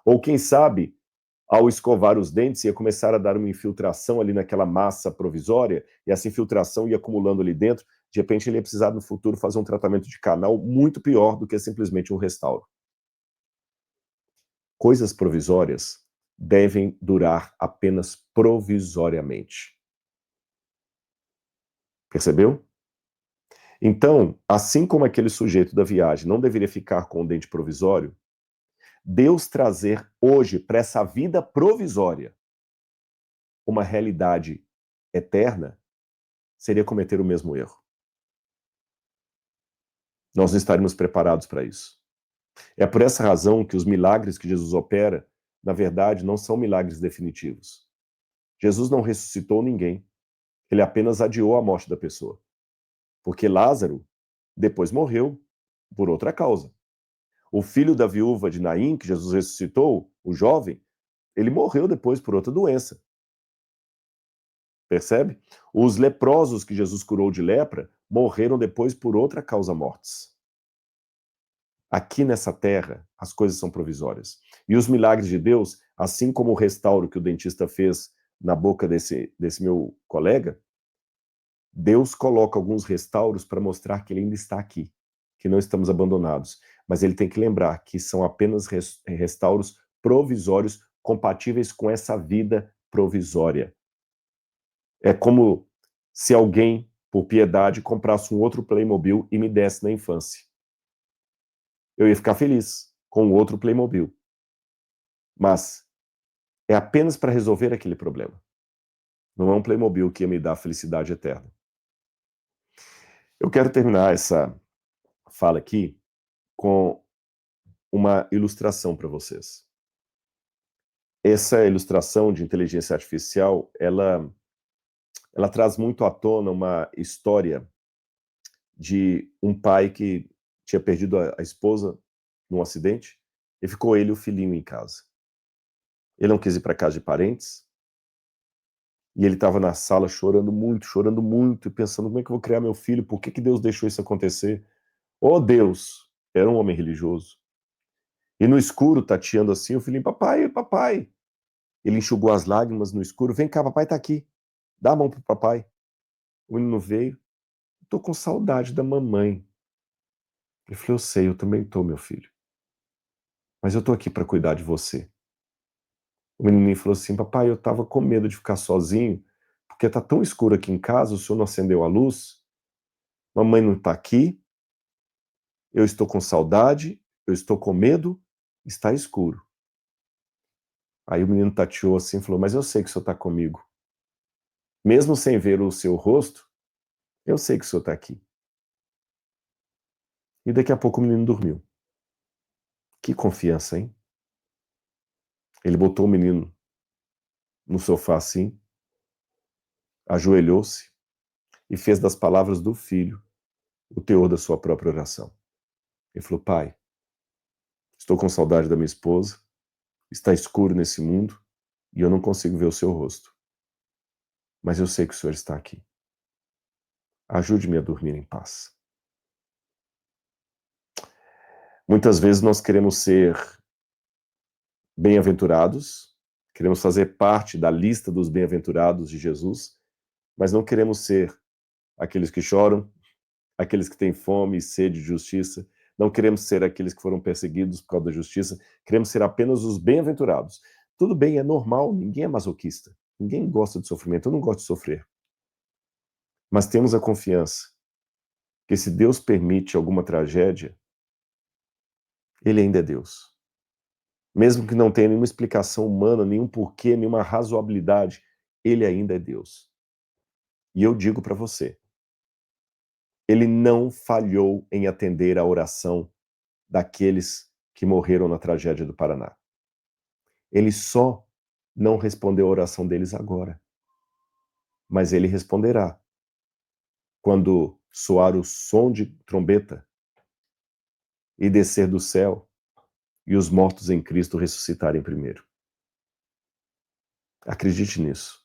Ou quem sabe, ao escovar os dentes, ia começar a dar uma infiltração ali naquela massa provisória, e essa infiltração ia acumulando ali dentro, de repente ele ia precisar no futuro fazer um tratamento de canal muito pior do que simplesmente um restauro. Coisas provisórias devem durar apenas provisoriamente. Percebeu? Então, assim como aquele sujeito da viagem não deveria ficar com o dente provisório, Deus trazer hoje para essa vida provisória uma realidade eterna seria cometer o mesmo erro. Nós não estaríamos preparados para isso. É por essa razão que os milagres que Jesus opera, na verdade, não são milagres definitivos. Jesus não ressuscitou ninguém, ele apenas adiou a morte da pessoa. Porque Lázaro depois morreu por outra causa. O filho da viúva de Naim, que Jesus ressuscitou, o jovem, ele morreu depois por outra doença. Percebe? Os leprosos que Jesus curou de lepra morreram depois por outra causa mortes. Aqui nessa terra, as coisas são provisórias. E os milagres de Deus, assim como o restauro que o dentista fez na boca desse meu colega, Deus coloca alguns restauros para mostrar que ele ainda está aqui, que não estamos abandonados. Mas ele tem que lembrar que são apenas restauros provisórios compatíveis com essa vida provisória. É como se alguém, por piedade, comprasse um outro Playmobil e me desse na infância. Eu ia ficar feliz com o outro Playmobil. Mas é apenas para resolver aquele problema. Não é um Playmobil que ia me dar felicidade eterna. Eu quero terminar essa fala aqui com uma ilustração para vocês. Essa ilustração de inteligência artificial, ela traz muito à tona uma história de um pai que tinha perdido a esposa num acidente e ficou ele e o filhinho em casa. Ele não quis ir para casa de parentes e ele estava na sala chorando muito, e pensando: como é que eu vou criar meu filho? Por que Deus deixou isso acontecer? Oh Deus! Era um homem religioso. E no escuro, tateando assim, o filhinho: papai, papai. Ele enxugou as lágrimas no escuro: vem cá, papai tá aqui. Dá a mão pro papai. O menino veio: tô com saudade da mamãe. Ele falou: eu sei, eu também tô, meu filho. Mas eu tô aqui para cuidar de você. O menininho falou assim: papai, eu tava com medo de ficar sozinho, porque tá tão escuro aqui em casa, o senhor não acendeu a luz, mamãe não tá aqui, eu estou com saudade, eu estou com medo, está escuro. Aí o menino tateou assim e falou: mas eu sei que o senhor tá comigo. Mesmo sem ver o seu rosto, eu sei que o senhor tá aqui. E daqui a pouco o menino dormiu. Que confiança, hein? Ele botou o menino no sofá assim, ajoelhou-se e fez das palavras do filho o teor da sua própria oração. Ele falou: pai, estou com saudade da minha esposa, está escuro nesse mundo e eu não consigo ver o seu rosto. Mas eu sei que o senhor está aqui. Ajude-me a dormir em paz. Muitas vezes nós queremos ser bem-aventurados, queremos fazer parte da lista dos bem-aventurados de Jesus, mas não queremos ser aqueles que choram, aqueles que têm fome e sede de justiça, não queremos ser aqueles que foram perseguidos por causa da justiça, queremos ser apenas os bem-aventurados. Tudo bem, é normal, ninguém é masoquista, ninguém gosta de sofrimento, eu não gosto de sofrer. Mas temos a confiança que se Deus permite alguma tragédia, Ele ainda é Deus. Mesmo que não tenha nenhuma explicação humana, nenhum porquê, nenhuma razoabilidade, Ele ainda é Deus. E eu digo para você, Ele não falhou em atender a oração daqueles que morreram na tragédia do Paraná. Ele só não respondeu a oração deles agora. Mas Ele responderá quando soar o som de trombeta e descer do céu e os mortos em Cristo ressuscitarem primeiro. Acredite nisso.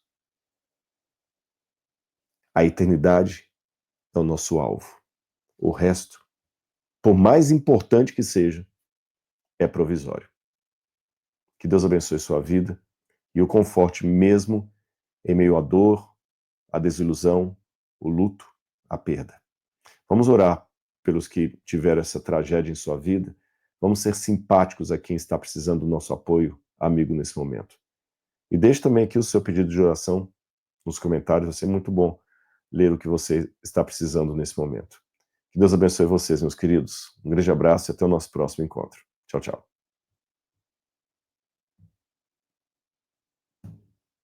A eternidade é o nosso alvo. O resto, por mais importante que seja, é provisório. Que Deus abençoe sua vida e o conforte mesmo em meio à dor, à desilusão, o luto, a perda. Vamos orar pelos que tiveram essa tragédia em sua vida. Vamos ser simpáticos a quem está precisando do nosso apoio, amigo, nesse momento. E deixe também aqui o seu pedido de oração nos comentários. Vai ser muito bom ler o que você está precisando nesse momento. Que Deus abençoe vocês, meus queridos. Um grande abraço e até o nosso próximo encontro. Tchau, tchau.